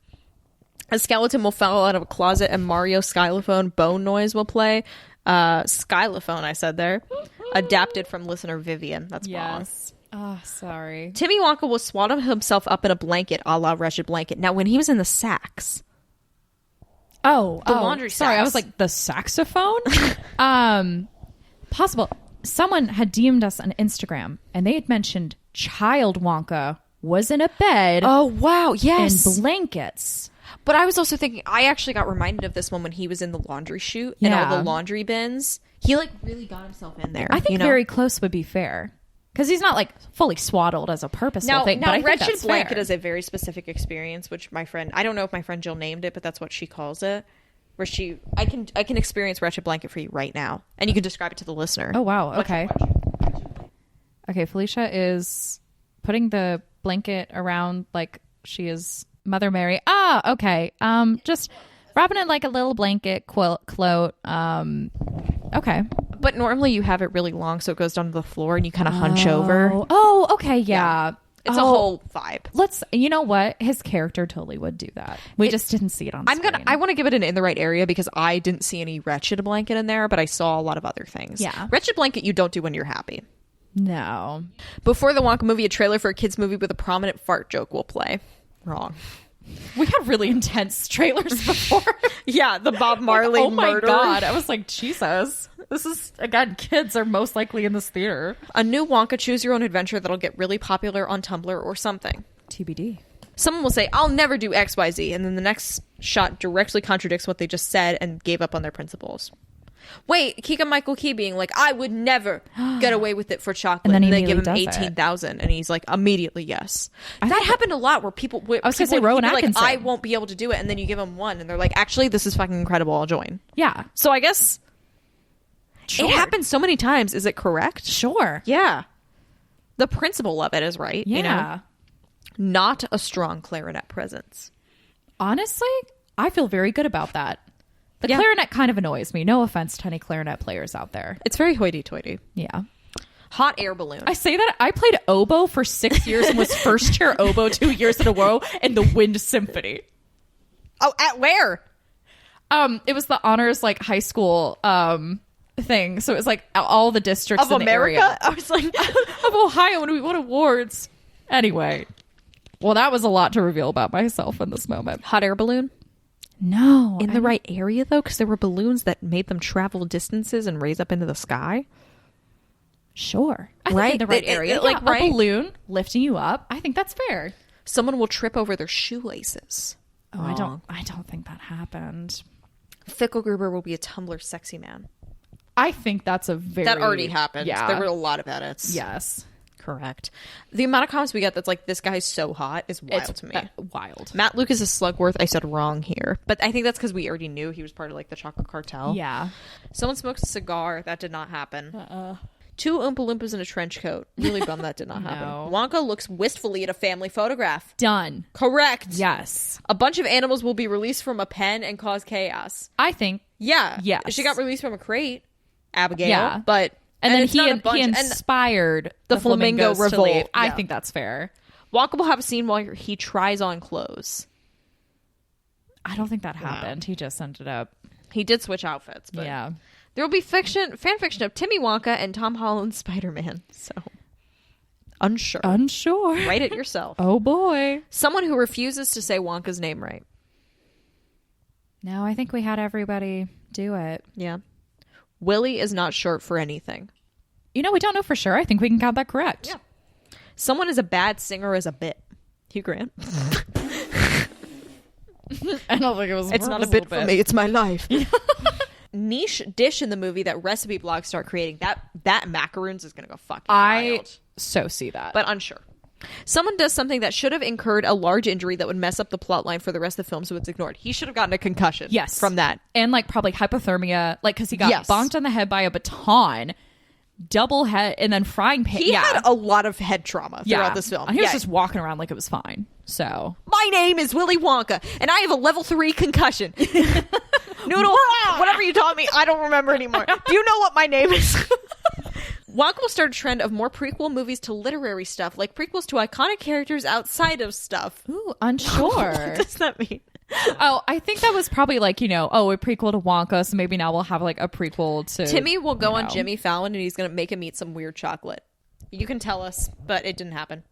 A skeleton will fall out of a closet and Mario Skylophone bone noise will play. Skylophone, I said there. Adapted from listener Vivian. That's wrong. Oh, sorry. Timmy Wonka will swaddle himself up in a blanket, a la Wretched Blanket. Now, when he was in the sax... The laundry sax. Sorry, I was like, the saxophone? Possible. Someone had DM'd us on Instagram, and they had mentioned Child Wonka was in a bed. Oh, wow. Yes. And blankets. But I was also thinking, I actually got reminded of this one when he was in the laundry chute and all the laundry bins. He like really got himself in there. I think very close would be fair. Because he's not like fully swaddled as a purposeful thing. But I think Wretched that's Blanket fair. is a very specific experience, which my friend, I don't know if my friend Jill named it, but that's what she calls it. Where I can experience Wretched Blanket for you right now. And you can describe it to the listener. Oh, wow. Okay. Okay, Felicia is putting the blanket around like she is Mother Mary. Ah, okay. Just wrapping it like a little blanket float. Okay. But normally you have it really long, so it goes down to the floor and you kind of hunch over. Oh, okay. Yeah. It's a whole vibe. You know what? His character totally would do that. We just didn't see it on screen. I want to give it an in the right area because I didn't see any Wretched Blanket in there, but I saw a lot of other things. Yeah. Wretched Blanket you don't do when you're happy. No. Before the Wonka movie, a trailer for a kids movie with a prominent fart joke will play. Wrong. We had really intense trailers before. Yeah, the Bob Marley like, oh murder. my God. I was like, Jesus. This is, again, kids are most likely in this theater. A new Wonka choose your own adventure that'll get really popular on Tumblr or something. TBD. Someone will say, I'll never do XYZ, and then the next shot directly contradicts what they just said and gave up on their principles. Wait, Keegan-Michael Key being like, I would never get away with it for chocolate. And then they give him 18,000 and he's like, immediately yes. That happened a lot where people I was going to say Rowan Atkinson. Like, I won't be able to do it, and then you give them one and they're like, actually, this is fucking incredible, I'll join. Yeah. So I guess sure. It happens so many times. Is it correct? Sure. Yeah. The principle of it is right. Yeah. You know? Not a strong clarinet presence. Honestly, I feel very good about that. The clarinet kind of annoys me. No offense to any clarinet players out there. It's very hoity-toity. Yeah. Hot air balloon. I say that I played oboe for 6 years and was first chair oboe 2 years in a row in the Wind Symphony. Oh, at where? It was the honors like high school thing. So it was like all the districts of in America? The area. I was like of Ohio, and we won awards. Anyway. Well, that was a lot to reveal about myself in this moment. Hot air balloon? No. In the right area, though? Because there were balloons that made them travel distances and raise up into the sky? Sure. I right? think in the right area. Like right? A balloon lifting you up. I think that's fair. Someone will trip over their shoelaces. Oh, I don't think that happened. Fickelgruber will be a Tumblr sexy man. I think that's a very... That already happened. Yeah. There were a lot of edits. Yes. Correct. The amount of comments we get that's like, this guy's so hot is wild to me. Wild. Matt Lucas is Slugworth. I said wrong here. But I think that's because we already knew he was part of like the chocolate cartel. Yeah. Someone smokes a cigar. That did not happen. 2 Oompa Loompas in a trench coat. Really bummed that did not happen. No. Wonka looks wistfully at a family photograph. Done. Correct. Yes. A bunch of animals will be released from a pen and cause chaos. I think. Yeah. Yes. She got released from a crate, Abigail. Yeah. But... And then he inspired the flamingo revolt. I think that's fair. Wonka will have a scene while he tries on clothes. I don't think that happened. He just ended up... He did switch outfits, but yeah. There will be fan fiction of Timmy Wonka and Tom Holland's Spider-Man. So, unsure. Write it yourself. Oh, boy. Someone who refuses to say Wonka's name right. No, I think we had everybody do it. Yeah. Willie is not short for anything. We don't know for sure. I think we can count that correct. Yeah. Someone is a bad singer as a bit. Hugh Grant. I don't think it was. It's not a bit for me. It's my life. Niche dish in the movie that recipe blogs start creating. That macaroons is gonna go fucking wild. So see that, but unsure. Someone does something that should have incurred a large injury that would mess up the plot line for the rest of the film, so it's ignored. He should have gotten a concussion. Yes, from that, and like probably hypothermia, like because he got bonked on the head by a baton. Double head and then frying pan. He had a lot of head trauma throughout this film. He was just walking around like it was fine. So my name is Willy Wonka, and I have a level 3 concussion. Noodle, whatever you taught me, I don't remember anymore. Do you know what my name is? Wonka will start a trend of more prequel movies to literary stuff, like prequels to iconic characters outside of stuff. Ooh, unsure. What does that mean? Oh, I think that was probably like, a prequel to Wonka, so maybe now we'll have like a prequel to... Timmy will go on Jimmy Fallon and he's going to make him eat some weird chocolate. You can tell us, but it didn't happen.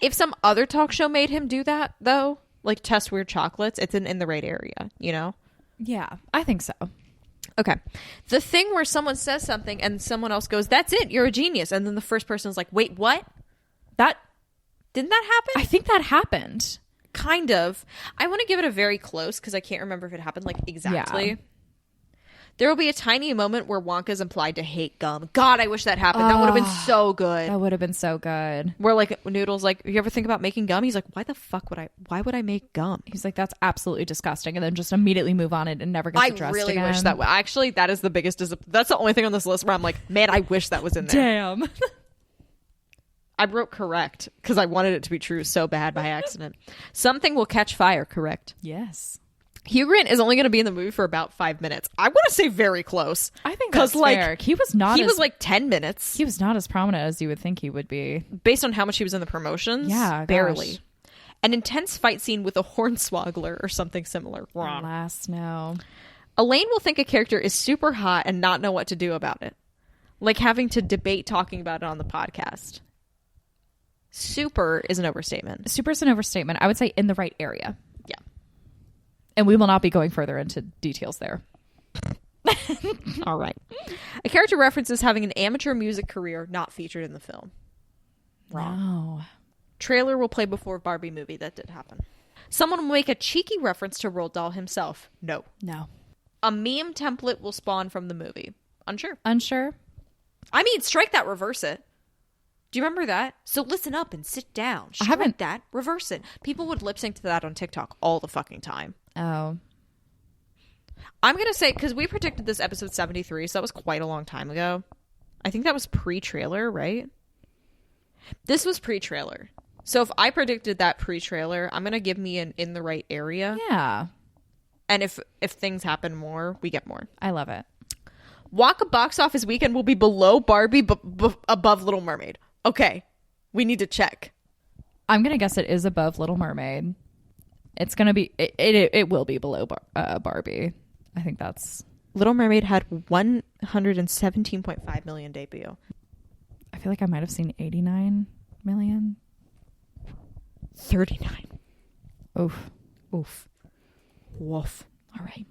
If some other talk show made him do that, though, like test weird chocolates, it's in the right area, Yeah, I think so. Okay. The thing where someone says something and someone else goes, that's it, you're a genius. And then the first person is like, wait, what? Didn't that happen? I think that happened. Kind of. I want to give it a very close because I can't remember if it happened like exactly. Yeah. There will be a tiny moment where Wonka's implied to hate gum. God, I wish that happened. That would have been so good. That would have been so good. Where like Noodle's like, you ever think about making gum? He's like, why would I make gum? He's like, that's absolutely disgusting. And then just immediately move on it and never gets addressed again. I really wish that. Actually, that is the biggest. That's the only thing on this list where I'm like, man, I wish that was in there. Damn. I wrote correct because I wanted it to be true so bad by accident. Something will catch fire, correct? Yes. Hugh Grant is only going to be in the movie for about 5 minutes. I want to say very close. I think that's fair. He was like 10 minutes. He was not as prominent as you would think he would be. Based on how much he was in the promotions? Yeah, barely. Gosh. An intense fight scene with a hornswoggler or something similar. Wrong. Alas, no. Elaine will think a character is super hot and not know what to do about it. Like having to debate talking about it on the podcast. Super is an overstatement. Super is an overstatement. I would say in the right area. Yeah. And we will not be going further into details there. All right. A character references having an amateur music career not featured in the film. Wrong. No. Trailer will play before Barbie movie. That did happen. Someone will make a cheeky reference to Roald Dahl himself. No. A meme template will spawn from the movie. Unsure. I mean, strike that, reverse it. Do you remember that? So listen up and sit down. Strike that, reverse it. People would lip sync to that on TikTok all the fucking time. Oh. I'm going to say, because we predicted this episode 73, so that was quite a long time ago. I think that was pre-trailer, right? This was pre-trailer. So if I predicted that pre-trailer, I'm going to give me an in the right area. Yeah. And if things happen more, we get more. I love it. Wonka box office weekend will be below Barbie, but above Little Mermaid. Okay. We need to check. I'm going to guess it is above Little Mermaid. It's going to be... It will be below Barbie. I think that's... Little Mermaid had 117.5 million debut. I feel like I might have seen 89 million. 39. Oof. Woof. All right.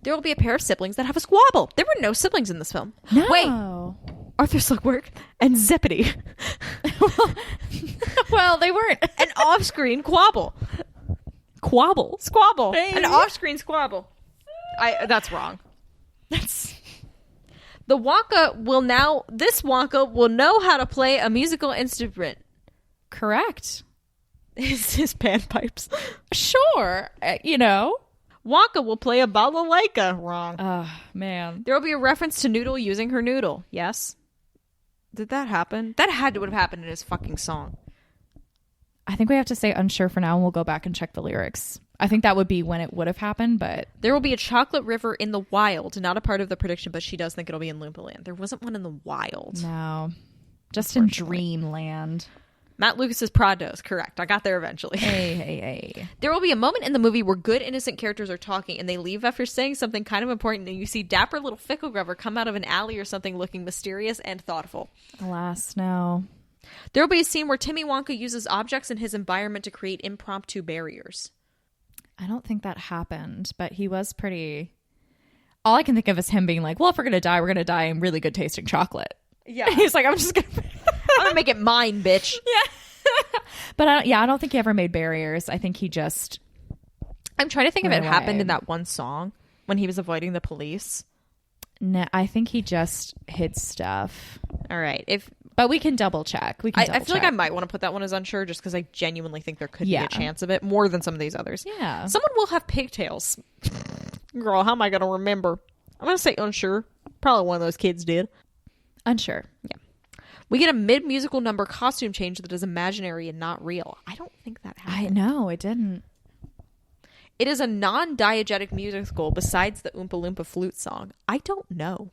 There will be a pair of siblings that have a squabble. There were no siblings in this film. No. Wait. Arthur Slugworth and Zippity. Well, they weren't. An off-screen squabble. Squabble. Hey. An off-screen squabble. That's wrong. This Wonka will know how to play a musical instrument. Correct. His panpipes. Sure. Wonka will play a balalaika. Wrong. Man. There will be a reference to Noodle using her noodle. Yes. Did that happen? That had to have happened in his fucking song. I think we have to say unsure for now, and we'll go back and check the lyrics. I think that would be when it would have happened, but... There will be a chocolate river in the wild. Not a part of the prediction, but she does think it'll be in Loompa Land. There wasn't one in the wild. No. Just in Dreamland. Matt Lucas's Prados. Correct. I got there eventually. Hey. There will be a moment in the movie where good, innocent characters are talking, and they leave after saying something kind of important, and you see dapper little Ficklegrover come out of an alley or something looking mysterious and thoughtful. Alas, no. There will be a scene where Timmy Wonka uses objects in his environment to create impromptu barriers. I don't think that happened, but he was pretty... All I can think of is him being like, well, if we're going to die in really good tasting chocolate. Yeah. He's like, I'm just going to... I'm going to make it mine, bitch. Yeah. But I don't think he ever made barriers. I think he just... I'm trying to think if it happened in that one song when he was avoiding the police. No, I think he just hid stuff. All right. But we can double check. I feel like I might want to put that one as unsure just because I genuinely think there could be a chance of it more than some of these others. Yeah. Someone will have pigtails. Girl, how am I going to remember? I'm going to say unsure. Probably one of those kids did. Unsure. Yeah. We get a mid-musical number costume change that is imaginary and not real. I don't think that happened. I know, it didn't. It is a non-diegetic musical besides the Oompa Loompa flute song. I don't know.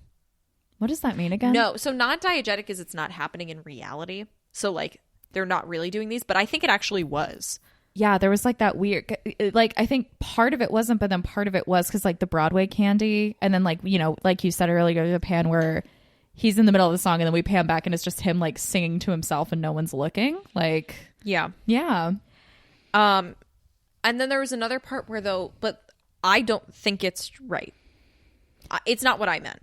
What does that mean again? No, so non-diegetic is it's not happening in reality. So, like, they're not really doing these, but I think it actually was. Yeah, there was, like, that weird... Like, I think part of it wasn't, but then part of it was because, like, the Broadway candy, and then, like, like you said earlier, the pan where he's in the middle of the song, and then we pan back, and it's just him, like, singing to himself, and no one's looking. Like... Yeah. And then there was another part where, but I don't think it's right. It's not what I meant.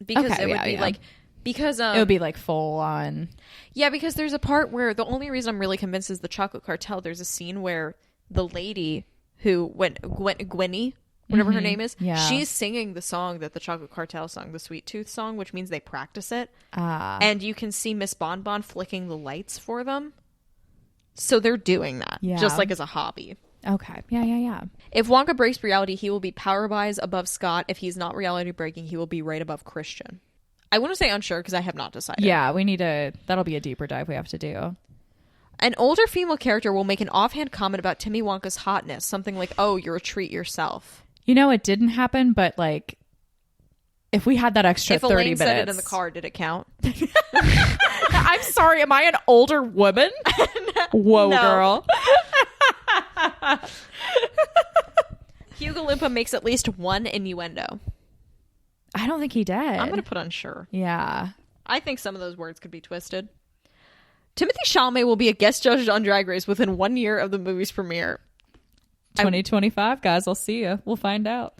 Because it would be like... Because it would be like full on. Yeah, because there's a part where the only reason I'm really convinced is the Chocolate Cartel. There's a scene where the lady who Gwenny, whatever her name is, she's singing the song that the Chocolate Cartel sung, the Sweet Tooth song, which means they practice it. And you can see Miss Bonbon flicking the lights for them. So they're doing that, just like as a hobby. Okay. Yeah. If Wonka breaks reality, he will be power-wise above Scott. If he's not reality breaking, he will be right above Christian. I want to say unsure because I have not decided. Yeah, that'll be a deeper dive we have to do. An older female character will make an offhand comment about Timmy Wonka's hotness. Something like, oh, you're a treat yourself. It didn't happen, but like, if we had that extra 30 minutes. If Elaine said it in the car, did it count? I'm sorry, am I an older woman? Whoa, girl. Hugo Loompa makes at least one innuendo. I don't think he did. I'm going to put unsure. Yeah. I think some of those words could be twisted. Timothée Chalamet will be a guest judge on Drag Race within 1 year of the movie's premiere. 2025, guys. I'll see you. We'll find out.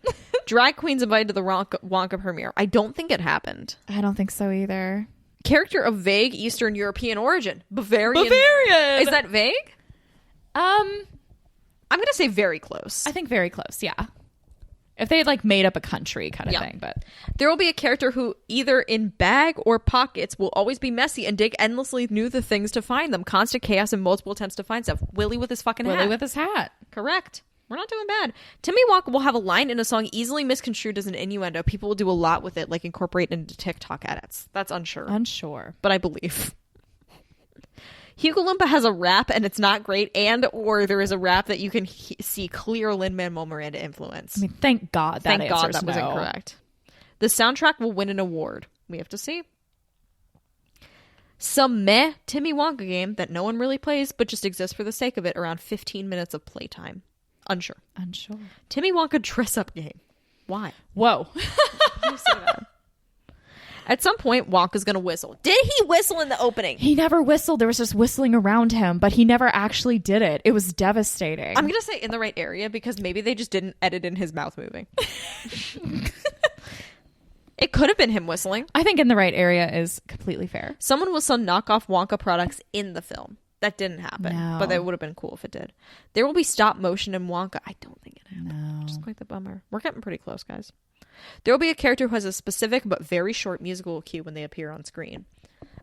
Drag queens invited to the Wonka premiere. I don't think it happened. I don't think so either. Character of vague Eastern European origin. Bavarian. Bavarian! Is that vague? I'm going to say very close. I think very close, yeah. If they had like made up a country kind of thing, but there will be a character who either in bag or pockets will always be messy and dig endlessly new the things to find them. Constant chaos and multiple attempts to find stuff. Willie with his fucking hat. Willie with his hat. Correct. We're not doing bad. Timmy Wonka will have a line in a song easily misconstrued as an innuendo. People will do a lot with it, like incorporate into TikTok edits. That's unsure. But I believe. Hugo Loompa has a rap and it's not great, and or there is a rap that you can see clear Lin-Manuel Miranda influence. I mean, thank God that was incorrect. The soundtrack will win an award. We have to see. Some meh Timmy Wonka game that no one really plays but just exists for the sake of it, around 15 minutes of playtime. Unsure. Timmy Wonka dress-up game. Why? Whoa. Why do you say that? At some point, Wonka's going to whistle. Did he whistle in the opening? He never whistled. There was just whistling around him, but he never actually did it. It was devastating. I'm going to say in the right area because maybe they just didn't edit in his mouth moving. It could have been him whistling. I think in the right area is completely fair. Someone will sell knockoff Wonka products in the film. That didn't happen, but that would have been cool if it did. There will be stop motion in Wonka. I don't think it happened. No. Just quite the bummer. We're getting pretty close, guys. There will be a character who has a specific but very short musical cue when they appear on screen.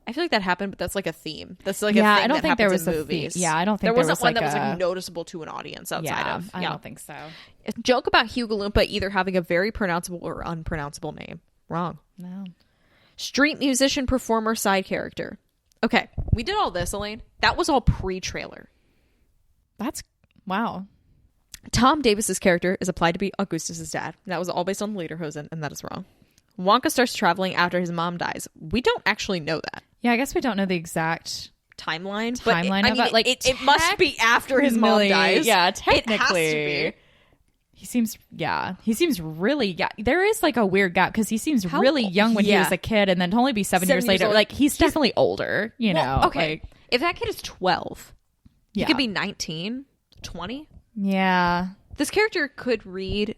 I feel like that happened, but that's like a theme. That's like a thing I don't that think there was in a movies. Theme. Yeah, I don't think there wasn't one like that was like noticeable to an audience outside of. I don't think so. A joke about Hugo Loompa either having a very pronounceable or unpronounceable name. Wrong. No. Street musician, performer, side character. Okay, we did all this, Elaine. That was all pre-trailer. That's wow. Tom Davis's character is applied to be Augustus's dad. That was all based on Lederhosen, and that is wrong. Wonka starts traveling after his mom dies. We don't actually know that. Yeah, I guess we don't know the exact timeline but it. Like it must be after his mom dies. Yeah, technically. It has to be. He seems really, there is like a weird gap because he seems really young when he was a kid, and then to only be 7 years later, like he's definitely older, you know. Okay. Like, if that kid is 12, he could be 19, 20. Yeah. This character could read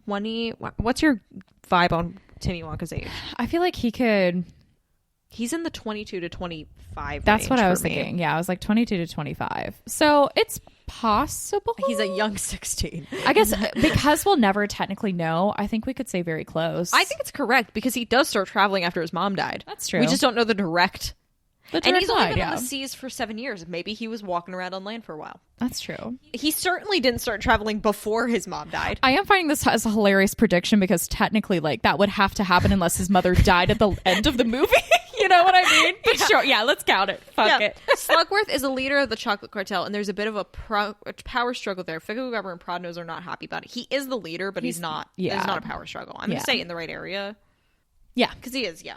20. What's your vibe on Timmy Wonka's age? I feel like he could. He's in the 22 to 25 That's range what I was me. thinking. Yeah, I was like 22 to 25. So it's possible. He's a young 16. I guess because we'll never technically know, I think we could say very close. I think it's correct because he does start traveling after his mom died. That's true. We just don't know the direct. And he's only been on the seas for 7 years. Maybe he was walking around on land for a while. That's true. He certainly didn't start traveling before his mom died. I am finding this as a hilarious prediction because technically, like, that would have to happen unless his mother died at the end of the movie. You know what I mean? But sure, let's count it. Fuck it. Slugworth is a leader of the chocolate cartel, and there's a bit of a power struggle there. Figo Gabber and Prodnose are not happy about it. He is the leader, but he's not. Yeah. There's not a power struggle. I'm going to say in the right area. Yeah. Because he is, Yeah.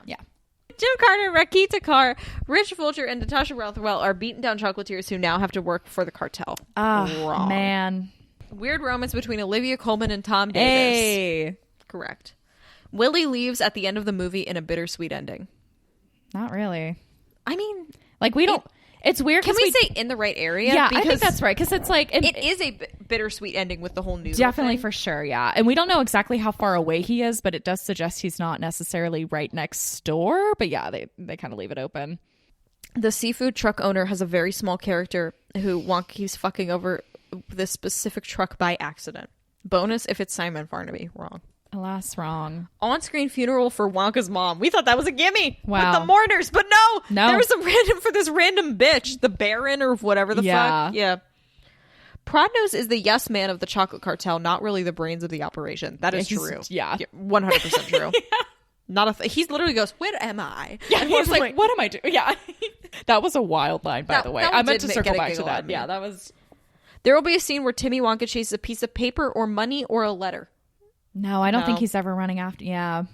Jim Carter, Rakita Carr, Rich Vulture, and Natasha Rothwell are beaten down chocolatiers who now have to work for the cartel. Wrong. Man. Weird romance between Olivia Colman and Tom Davis. Hey. Correct. Willie leaves at the end of the movie in a bittersweet ending. Not really. I mean, like, we don't. It's weird. Can we say in the right area? Yeah, I think that's right. Because it's like it is a bittersweet ending with the whole news. Definitely, for sure. Yeah, and we don't know exactly how far away he is, but it does suggest he's not necessarily right next door. But yeah, they kind of leave it open. The seafood truck owner has a very small character who Wonka keeps fucking over this specific truck by accident. Bonus if it's Simon Farnaby. Wrong. Alas, wrong. On-screen funeral for Wonka's mom. We thought that was a gimme. Wow. With the mourners, but no. There was a random for this random bitch, the Baron or whatever the fuck. Yeah. Prodnose is the yes man of the chocolate cartel, not really the brains of the operation. That is true. Yeah. 100% true. Not a. He literally goes, "Where am I?" Yeah. He's like, "What am I doing?" Yeah. That was a wild line, by the way. I meant to circle back to that. Yeah, that was. There will be a scene where Timmy Wonka chases a piece of paper or money or a letter. No, I don't think he's ever running after. Yeah.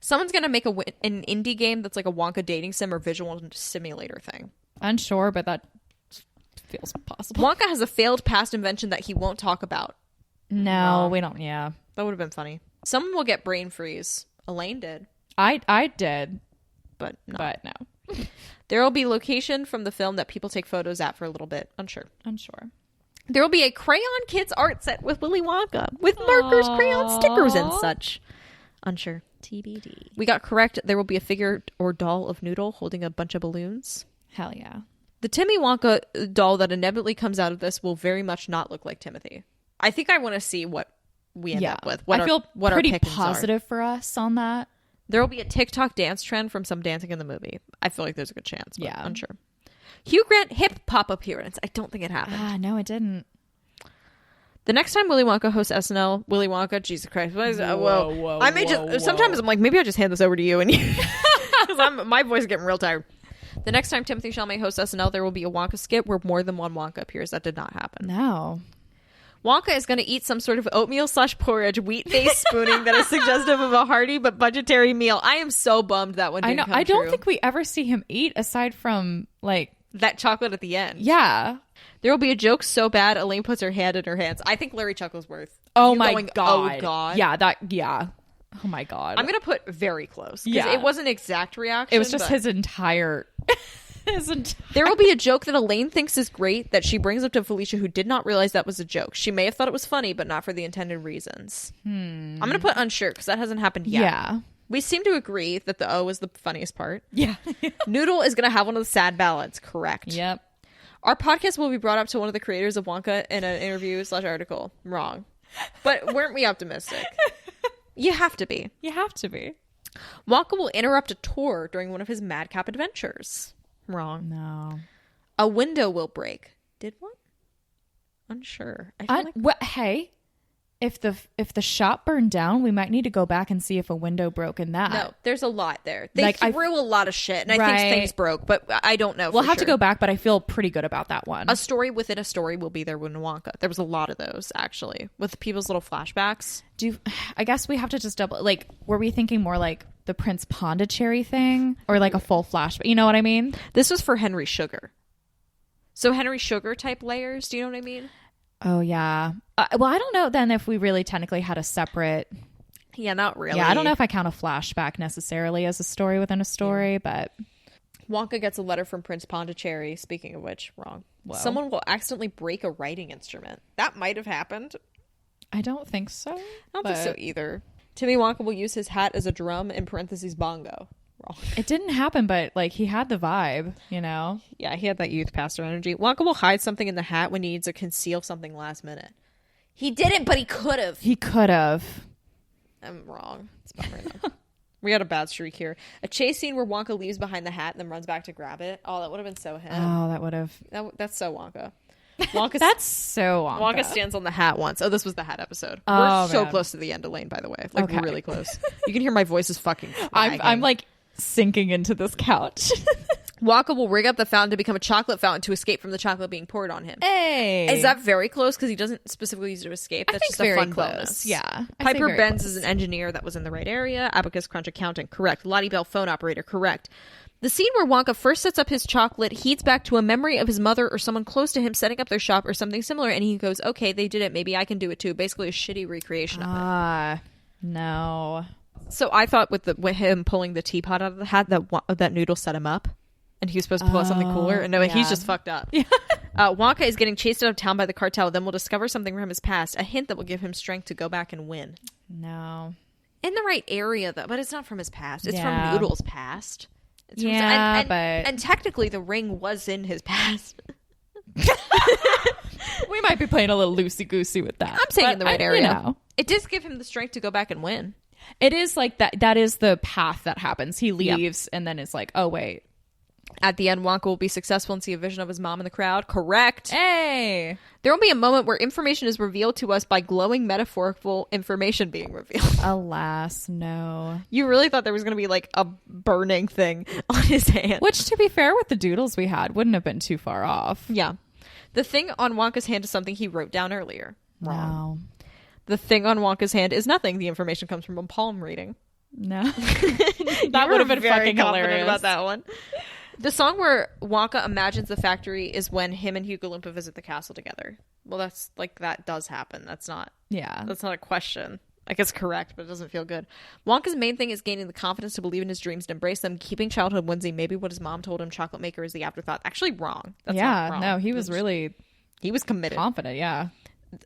Someone's going to make an indie game that's like a Wonka dating sim or visual simulator thing. Unsure, but that feels possible. Wonka has a failed past invention that he won't talk about. No, we don't. Yeah. That would have been funny. Someone will get brain freeze. Elaine did. I did. but no. But no. There will be location from the film that people take photos at for a little bit. Unsure. There will be a Crayon Kids art set with Willy Wonka with markers, crayon stickers, and such. Unsure. TBD. We got correct. There will be a figure or doll of Noodle holding a bunch of balloons. Hell yeah. The Timmy Wonka doll that inevitably comes out of this will very much not look like Timothy. I think I want to see what we end up with. I feel pretty positive for us on that. There will be a TikTok dance trend from some dancing in the movie. I feel like there's a good chance, but unsure. Hugh Grant hip pop appearance. I don't think it happened. No, it didn't. The next time Willy Wonka hosts SNL, Willy Wonka, Jesus Christ. Whoa, I may just sometimes I'm like, maybe I just hand this over to you and you because my voice is getting real tired. The next time Timothy Chalamet hosts SNL, there will be a Wonka skit where more than one Wonka appears. That did not happen. No. Wonka is going to eat some sort of oatmeal/porridge wheat-based spooning that is suggestive of a hearty but budgetary meal. I am so bummed that one didn't come true. I don't think we ever see him eat aside from like that chocolate at the end. Yeah. There will be a joke so bad Elaine puts her hand in her hands. I think Larry Chuckleworth. Oh my God. Oh God. Yeah. Oh my God. I'm going to put very close. Because it wasn't an exact reaction. It was just his entire... There will be a joke that Elaine thinks is great that she brings up to Felicia, who did not realize that was a joke. She may have thought it was funny, but not for the intended reasons. I'm going to put unsure because that hasn't happened yet. Yeah. We seem to agree that the O is the funniest part. Yeah. Noodle is going to have one of the sad ballads. Correct. Yep. Our podcast will be brought up to one of the creators of Wonka in an interview/article. Wrong. But weren't we optimistic? You have to be. You have to be. Wonka will interrupt a tour during one of his madcap adventures. Wrong. No. A window will break. Did one? Unsure. Hey, if the shop burned down, we might need to go back and see if a window broke in that. No, there's a lot there. They threw a lot of shit, and I think things broke, but I don't know. We'll have to go back, but I feel pretty good about that one. A story within a story will be there with Wonka. There was a lot of those, actually, with people's little flashbacks. I guess we have to just double, like, were we thinking more like the Prince Pondicherry thing or like a full flashback? You know what I mean? This was for Henry Sugar. So Henry Sugar type layers, do you know what I mean? Oh, yeah. Well, I don't know then if we really technically had a separate... Yeah, not really. Yeah, I don't know if I count a flashback necessarily as a story within a story, but... Wonka gets a letter from Prince Pondicherry. Speaking of which, wrong. Whoa. Someone will accidentally break a writing instrument. That might have happened. I don't think so. I don't think so either. Timmy Wonka will use his hat as a drum, in parentheses, bongo. Wrong. It didn't happen, but like he had the vibe, you know? Yeah, he had that youth pastor energy. Wonka will hide something in the hat when he needs to conceal something last minute. He didn't, but he could have. He could have. I'm wrong. It's about right now. We got a bad streak here. A chase scene where Wonka leaves behind the hat and then runs back to grab it. Oh, that would have been so him. Oh, that would have. That's so Wonka. That's so Wonka. Wonka stands on the hat once. Oh, this was the hat episode. We're so close to the end, Elaine, by the way. Like, we're really close. You can hear my voice is fucking I'm like sinking into this couch. Wonka will rig up the fountain to become a chocolate fountain to escape from the chocolate being poured on him. Hey. Is that very close? Because he doesn't specifically use it to escape. That's just a fun bonus. Yeah. Piper Benz is an engineer that was in the right area. Abacus Crunch accountant. Correct. Lottie Bell phone operator. Correct. The scene where Wonka first sets up his chocolate heeds back to a memory of his mother or someone close to him setting up their shop or something similar, and he goes, okay, they did it. Maybe I can do it too. Basically a shitty recreation of it. No. So I thought with him pulling the teapot out of the hat that Noodle set him up, and he was supposed to pull out something cooler. And no, he's just fucked up. Yeah. Wonka is getting chased out of town by the cartel. Then we'll discover something from his past, a hint that will give him strength to go back and win. No. In the right area, though, but it's not from his past. It's from Noodle's past. It's and technically the ring was in his past. We might be playing a little loosey-goosey with that. I'm saying in the right area. You know. It does give him the strength to go back and win. It is like that is the path that happens. He leaves and then it's like, oh, wait. At the end, Wonka will be successful and see a vision of his mom in the crowd. Correct. Hey. There will be a moment where information is revealed to us by glowing metaphorical information being revealed. Alas, no. You really thought there was going to be like a burning thing on his hand. Which, to be fair, with the doodles we had, wouldn't have been too far off. Yeah. The thing on Wonka's hand is something he wrote down earlier. Wrong. No. The thing on Wonka's hand is nothing. The information comes from a palm reading. No. That would have been fucking hilarious about that one. The song where Wonka imagines the factory is when him and Hugo Loompa visit the castle together. Well, that's like, that does happen. That's not a question. I guess correct, but it doesn't feel good. Wonka's main thing is gaining the confidence to believe in his dreams and embrace them, keeping childhood whimsy. Maybe what his mom told him, chocolate maker, is the afterthought. Actually, wrong. That's not wrong. No, he was committed. Confident, yeah.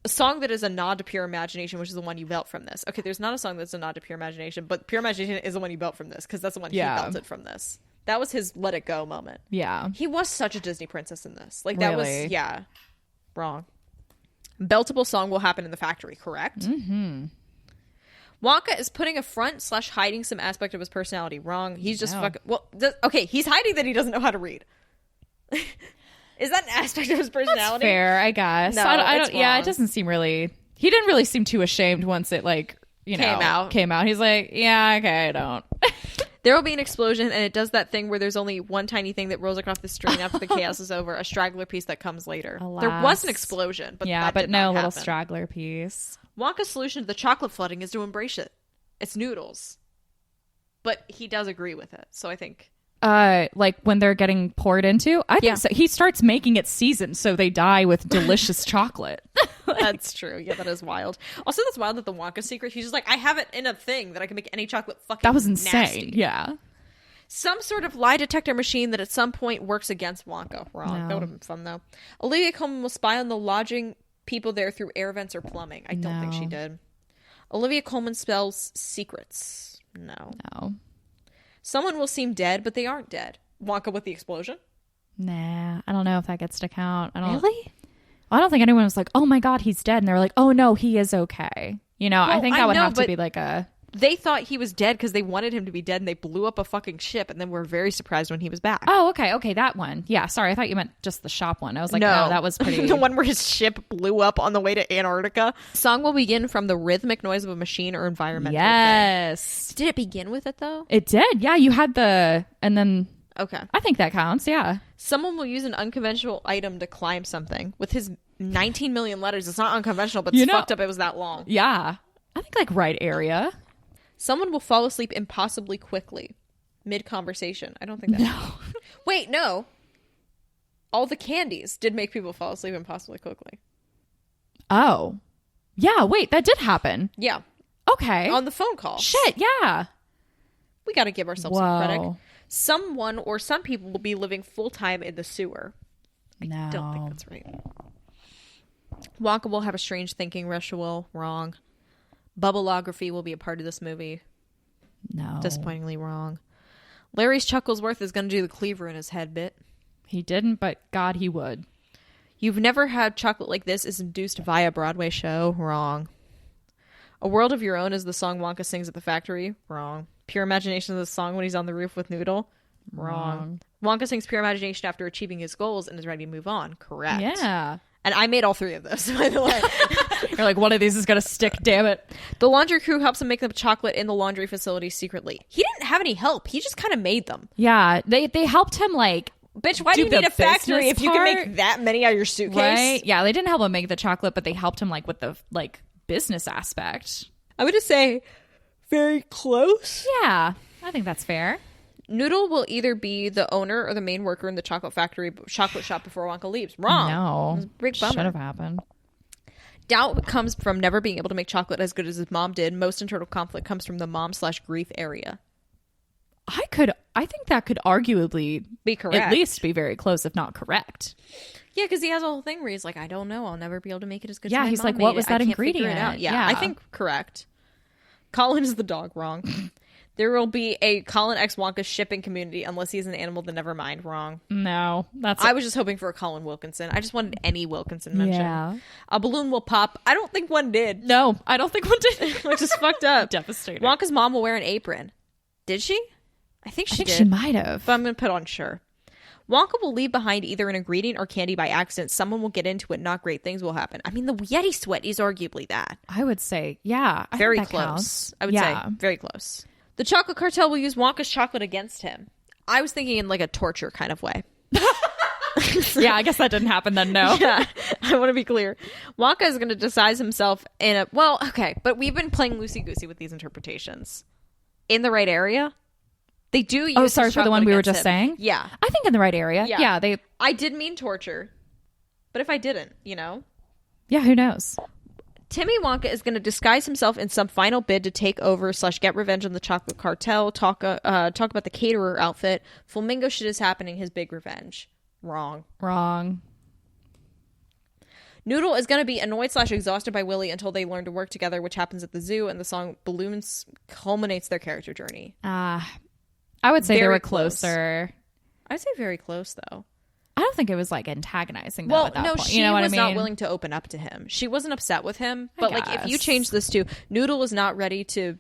A song that is a nod to pure imagination, which is the one you felt from this. Okay, there's not a song that's a nod to pure imagination, but pure imagination is the one you felt from this, because that's the one he belted from this. That was his let it go moment. Yeah. He was such a Disney princess in this. Like, that was, wrong. Beltable song will happen in the factory, correct? Mm-hmm. Wonka is putting a front/hiding some aspect of his personality. Wrong. He's just fucking... Well, okay, he's hiding that he doesn't know how to read. Is that an aspect of his personality? That's fair, I guess. No, I don't. Yeah, it doesn't seem really... He didn't really seem too ashamed once it, like, came out. He's like, yeah, okay, I don't. There will be an explosion, and it does that thing where there's only one tiny thing that rolls across the screen after the chaos is over. A straggler piece that comes later. Alas. There was an explosion, but that did no not little happen. straggler piece. Wonka's solution to the chocolate flooding is to embrace it. It's noodles. But he does agree with it, so I think... like when they're getting poured into? I think so. He starts making it seasoned so they die with delicious chocolate. That's true. Yeah, that is wild. Also, that's wild that the Wonka secret, he's just like, I have it in a thing that I can make any chocolate fucking That was insane. Nasty. Yeah. Some sort of lie detector machine that at some point works against Wonka. Wrong. No. That would have been fun, though. Olivia Colman will spy on the lodging people there through air vents or plumbing. I don't think she did. Olivia Colman spells secrets. No. Someone will seem dead, but they aren't dead. Wonka with the explosion? Nah, I don't know if that gets to count. Really? I don't think anyone was like, oh my God, he's dead. And they were like, oh no, he is okay. I think that would have to be like a... They thought he was dead because they wanted him to be dead, and they blew up a fucking ship, and then were very surprised when he was back. Oh, okay, that one. Yeah, sorry, I thought you meant just the shop one. I was like, no that was pretty... The one where his ship blew up on the way to Antarctica. Song will begin from the rhythmic noise of a machine or environmental Yes. thing. Did it begin with it, though? It did, yeah. You had the... And then... Okay. I think that counts, yeah. Someone will use an unconventional item to climb something. With his 19 million letters, it's not unconventional, but it's fucked up it was that long. Yeah. I think, like, right area. Someone will fall asleep impossibly quickly. Mid-conversation. I don't think that... No. Wait, no. All the candies did make people fall asleep impossibly quickly. Oh. Yeah, wait, that did happen. Yeah. Okay. On the phone call. Shit, yeah. We got to give ourselves some credit. Someone or some people will be living full-time in the sewer. No. I don't think that's right. Wonka will have a strange thinking ritual. Wrong. Bubbleography will be a part of this movie. No. Disappointingly wrong. Larry's Chucklesworth is going to do the cleaver in his head bit. He didn't, but God, he would. You've never had chocolate like this is induced via a Broadway show. Wrong. A World of Your Own is the song Wonka sings at the factory. Wrong. Pure Imagination is the song when he's on the roof with Noodle. Wrong. Wonka sings Pure Imagination after achieving his goals and is ready to move on. Correct. Yeah. And I made all three of those, by the way. You're like, one of these is going to stick, damn it. The laundry crew helps him make the chocolate in the laundry facility secretly. He didn't have any help. He just kind of made them. Yeah. They helped him, like... Bitch, why do you need a factory if you can make that many out of your suitcase? Right? Yeah, they didn't help him make the chocolate, but they helped him, like, with the, like, business aspect. I would just say very close. Yeah, I think that's fair. Noodle will either be the owner or the main worker in the chocolate shop before Wonka leaves. Wrong. No. It was a big bummer. Should have happened. Doubt comes from never being able to make chocolate as good as his mom did. Most internal conflict comes from the mom/grief area. I think that could arguably be correct. At least be very close, if not correct. Yeah, because he has a whole thing where he's like, I don't know. I'll never be able to make it as good as my he's mom like, made what was it. that I can't figure ingredient? it out. Yeah, I think correct. Colin is the dog. Wrong. There will be a Colin X Wonka shipping community unless he's an animal, then never mind. Wrong. No. I was just hoping for a Colin Wilkinson. I just wanted any Wilkinson mention. Yeah. A balloon will pop. I don't think one did. No, I don't think one did. Which is fucked up. Devastating. Wonka's mom will wear an apron. Did she? I think she did. She might have. But I'm going to put on sure. Wonka will leave behind either an ingredient or candy by accident. Someone will get into it. Not great things will happen. I mean, the Yeti sweat is arguably that. I would say, yeah. Very think that close. Counts. I would say very close. The chocolate cartel will use Wonka's chocolate against him. I was thinking in like a torture kind of way. Yeah, I guess that didn't happen then, no. Yeah, I want to be clear. Wonka is going to disguise himself in a... Well, okay, but we've been playing loosey-goosey with these interpretations. In the right area? They do use... Oh, sorry, for the one we were just saying? Yeah. I think in the right area. Yeah, I did mean torture. But if I didn't, Yeah, who knows? Timmy Wonka is going to disguise himself in some final bid to take over / get revenge on the chocolate cartel. Talk about the caterer outfit. Flamingo shit is happening. His big revenge. Wrong. Noodle is going to be annoyed / exhausted by Willie until they learn to work together, which happens at the zoo, and the song Balloons culminates their character journey. I would say they were closer. I'd say very close, though. I don't think it was like antagonizing them at that point. She was not willing to open up to him. She wasn't upset with him. But like, if you change this to Noodle was not ready to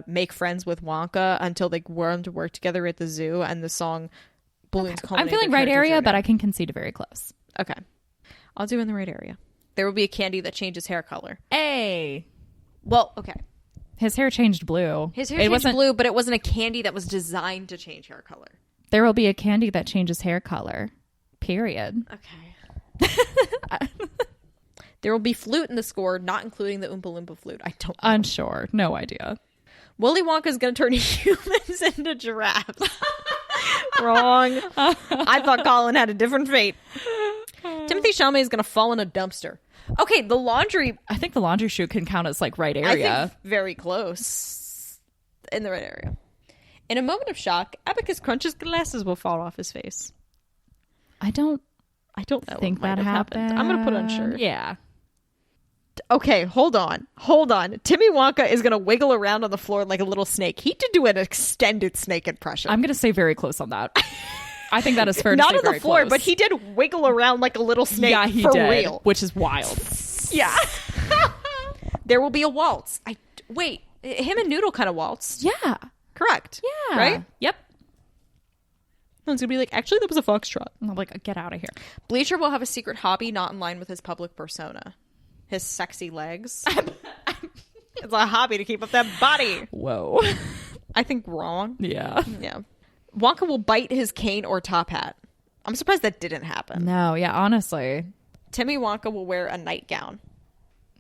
make friends with Wonka until they learned to work together at the zoo, and the song Balloons I'm feeling right area, but I can concede very close. Okay. I'll do in the right area. There will be a candy that changes hair color. Hey. Well, okay. His hair changed blue. His hair changed blue, but it wasn't a candy that was designed to change hair color. There will be a candy that changes hair color. Period. Okay. There will be flute in the score, not including the Oompa Loompa flute. I don't know. Unsure. No idea. Willy Wonka is going to turn humans into giraffes. Wrong. I thought Colin had a different fate. Timothy Chalamet is going to fall in a dumpster. Okay, the laundry... I think the laundry chute can count as like right area. I think very close. In the right area. In a moment of shock, Abacus Crunch's glasses will fall off his face. I don't know. Think that happened. I'm going to put unsure. Yeah. Okay, hold on. Timmy Wonka is going to wiggle around on the floor like a little snake. He did do an extended snake impression. I'm going to say very close on that. I think that is fair to say. Not on the floor, but he did wiggle around like a little snake. Yeah, he did, real. Which is wild. Yeah. There will be a waltz. Wait, him and Noodle kind of waltz. Yeah. Correct. Yeah. Right? Yep. Someone's going to be like, actually, that was a foxtrot. I'm like, get out of here. Bleacher will have a secret hobby not in line with his public persona. His sexy legs. It's a hobby to keep up that body. Whoa. I think wrong. Yeah. Wonka will bite his cane or top hat. I'm surprised that didn't happen. No, yeah, honestly. Timmy Wonka will wear a nightgown.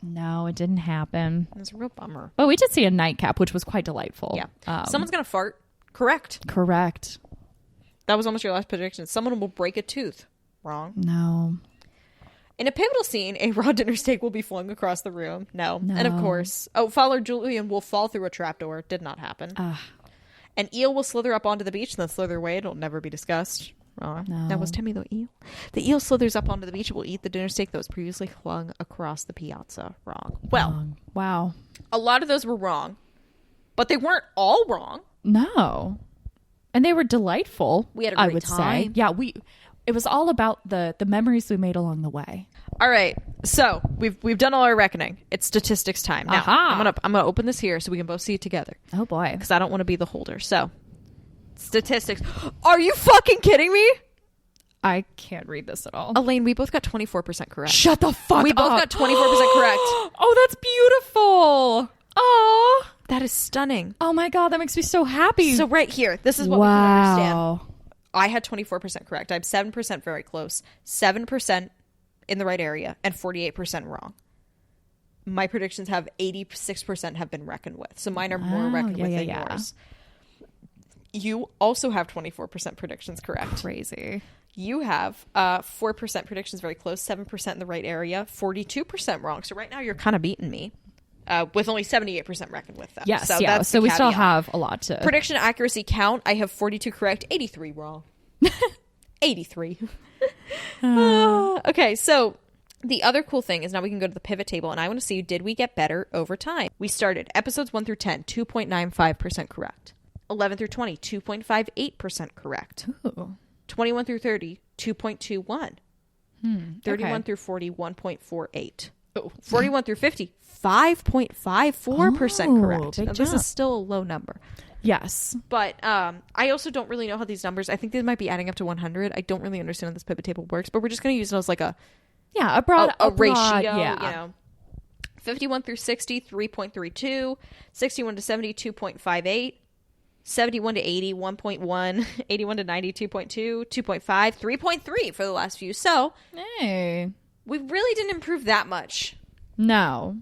No, it didn't happen. It's a real bummer. But we did see a nightcap, which was quite delightful. Yeah. Someone's going to fart. Correct. That was almost your last prediction. Someone will break a tooth. Wrong. No. In a pivotal scene, a raw dinner steak will be flung across the room. No. And of course, Father Julian will fall through a trapdoor. Did not happen. An eel will slither up onto the beach and then slither away. It'll never be discussed. Wrong. No. That was Timmy the eel. The eel slithers up onto the beach and will eat the dinner steak that was previously flung across the piazza. Wrong. Well, wow. A lot of those were wrong, but they weren't all wrong. No. And they were delightful. We had a great time. Say. Yeah, it was all about the memories we made along the way. All right. So we've done all our reckoning. It's statistics time. Now I'm gonna open this here so we can both see it together. Oh boy. Because I don't want to be the holder. So statistics. Are you fucking kidding me? I can't read this at all. Elaine, we both got 24% correct. Shut the fuck up. We both got 24% correct. Oh, that's beautiful. Oh, that is stunning. Oh my God, that makes me so happy. So right here, this is what we can understand. I had 24% correct. I have 7% very close, 7% in the right area, and 48% wrong. My predictions have 86% have been reckoned with. So mine are more reckoned with than yours. You also have 24% predictions correct. Crazy. You have 4% predictions very close, 7% in the right area, 42% wrong. So right now you're kind of beating me. With only 78% reckoned with them. Yes, so we still have a lot to... Prediction accuracy count, I have 42 correct, 83 wrong. 83. Okay, so the other cool thing is now we can go to the pivot table, and I want to see, did we get better over time? We started episodes 1 through 10, 2.95% correct. 11 through 20, 2.58% correct. Ooh. 21 through 30, 2.21. 31 through 40, 1.48. 41 through 50, 5.54% correct. Now, this is still a low number. Yes. But I also don't really know how these numbers, I think they might be adding up to 100. I don't really understand how this pivot table works, but we're just going to use it as like a ratio. Yeah. You know. 51 through 60, 3.32. 61 to 70, 2.58. 71 to 80, 1.1. 81 to 90, 2.2. 2.5, 3.3 for the last few. So, hey, we really didn't improve that much. No.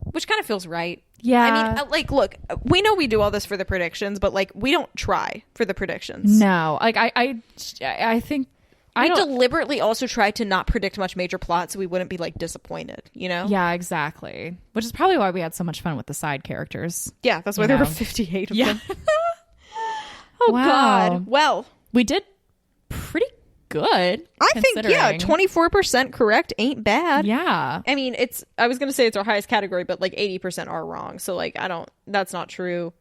Which kind of feels right. Yeah. I mean, like, look, we know we do all this for the predictions, but, like, we don't try for the predictions. No. Like, I think I deliberately also tried to not predict much major plot so we wouldn't be like disappointed, you know? Yeah, exactly. Which is probably why we had so much fun with the side characters. Yeah, that's why there were 58 of them. Oh, wow. God. Well, we did pretty good. I think, 24% correct ain't bad. Yeah. I mean, I was going to say it's our highest category, but like 80% are wrong. So like, that's not true.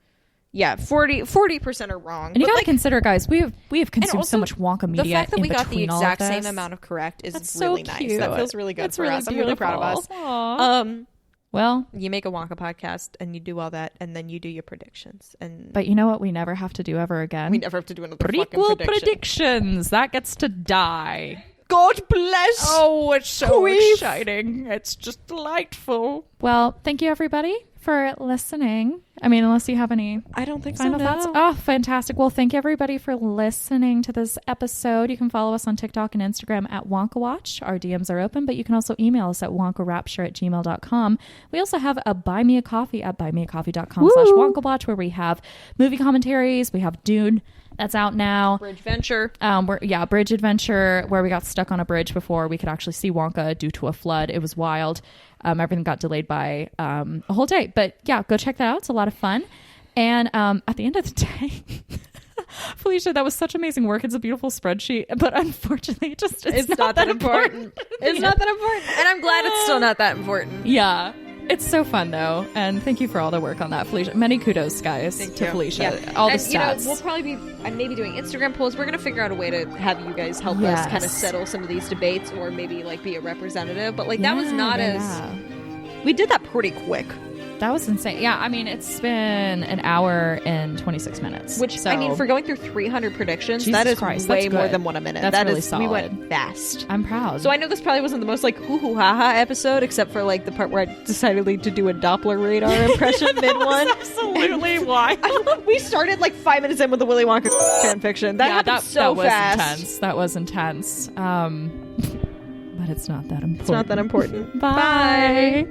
Yeah, 40% are wrong. And you gotta consider, guys, we have consumed so much Wonka media. The fact that we got the exact same amount of correct is really nice. That feels really good for us. I'm really proud of us. Aww. Well, you make a Wonka podcast and you do all that, and then you do your predictions. But you know what? We never have to do ever again. We never have to do another prequel predictions. That gets to die. God bless. Oh, it's so exciting. It's just delightful. Well, thank you everybody for listening. I mean, unless you have any I don't think final thoughts. Oh, fantastic. Well, thank you everybody for listening to this episode. You can follow us on TikTok and Instagram at Wonka Watch. Our DMs are open, but you can also email us at wonkarapture@gmail.com. We also have a Buy Me a Coffee at buymeacoffee.com/WonkaWatch, where we have movie commentaries. We have Dune that's out now. Bridge Venture. Bridge Adventure, where we got stuck on a bridge before we could actually see Wonka due to a flood. It was wild. Everything got delayed by a whole day. But yeah, go check that out. It's a lot of fun. And at the end of the day, Felicia, that was such amazing work. It's a beautiful spreadsheet. But unfortunately, it's not that important. It's not that important. And I'm glad it's still not that important. Yeah. It's so fun, though. And thank you for all the work on that, Felicia. Many kudos, guys, to Felicia. Yeah. All the stats. We'll probably be maybe doing Instagram polls. We're going to figure out a way to have you guys help us kind of settle some of these debates, or maybe like be a representative. But like that was not we did that pretty quick. That was insane. Yeah, I mean, it's been an hour and 26 minutes. Which, I mean, for going through 300 predictions, that is way more than 1 minute. That's really solid. We went fast. I'm proud. So I know this probably wasn't the most, like, hoo-hoo-ha-ha episode, except for, like, the part where I decided to do a Doppler radar impression mid-one. Absolutely why. We started, like, 5 minutes in with the Willy Wonka fanfiction. That happened so fast. That was intense. But it's not that important. It's not that important. Bye.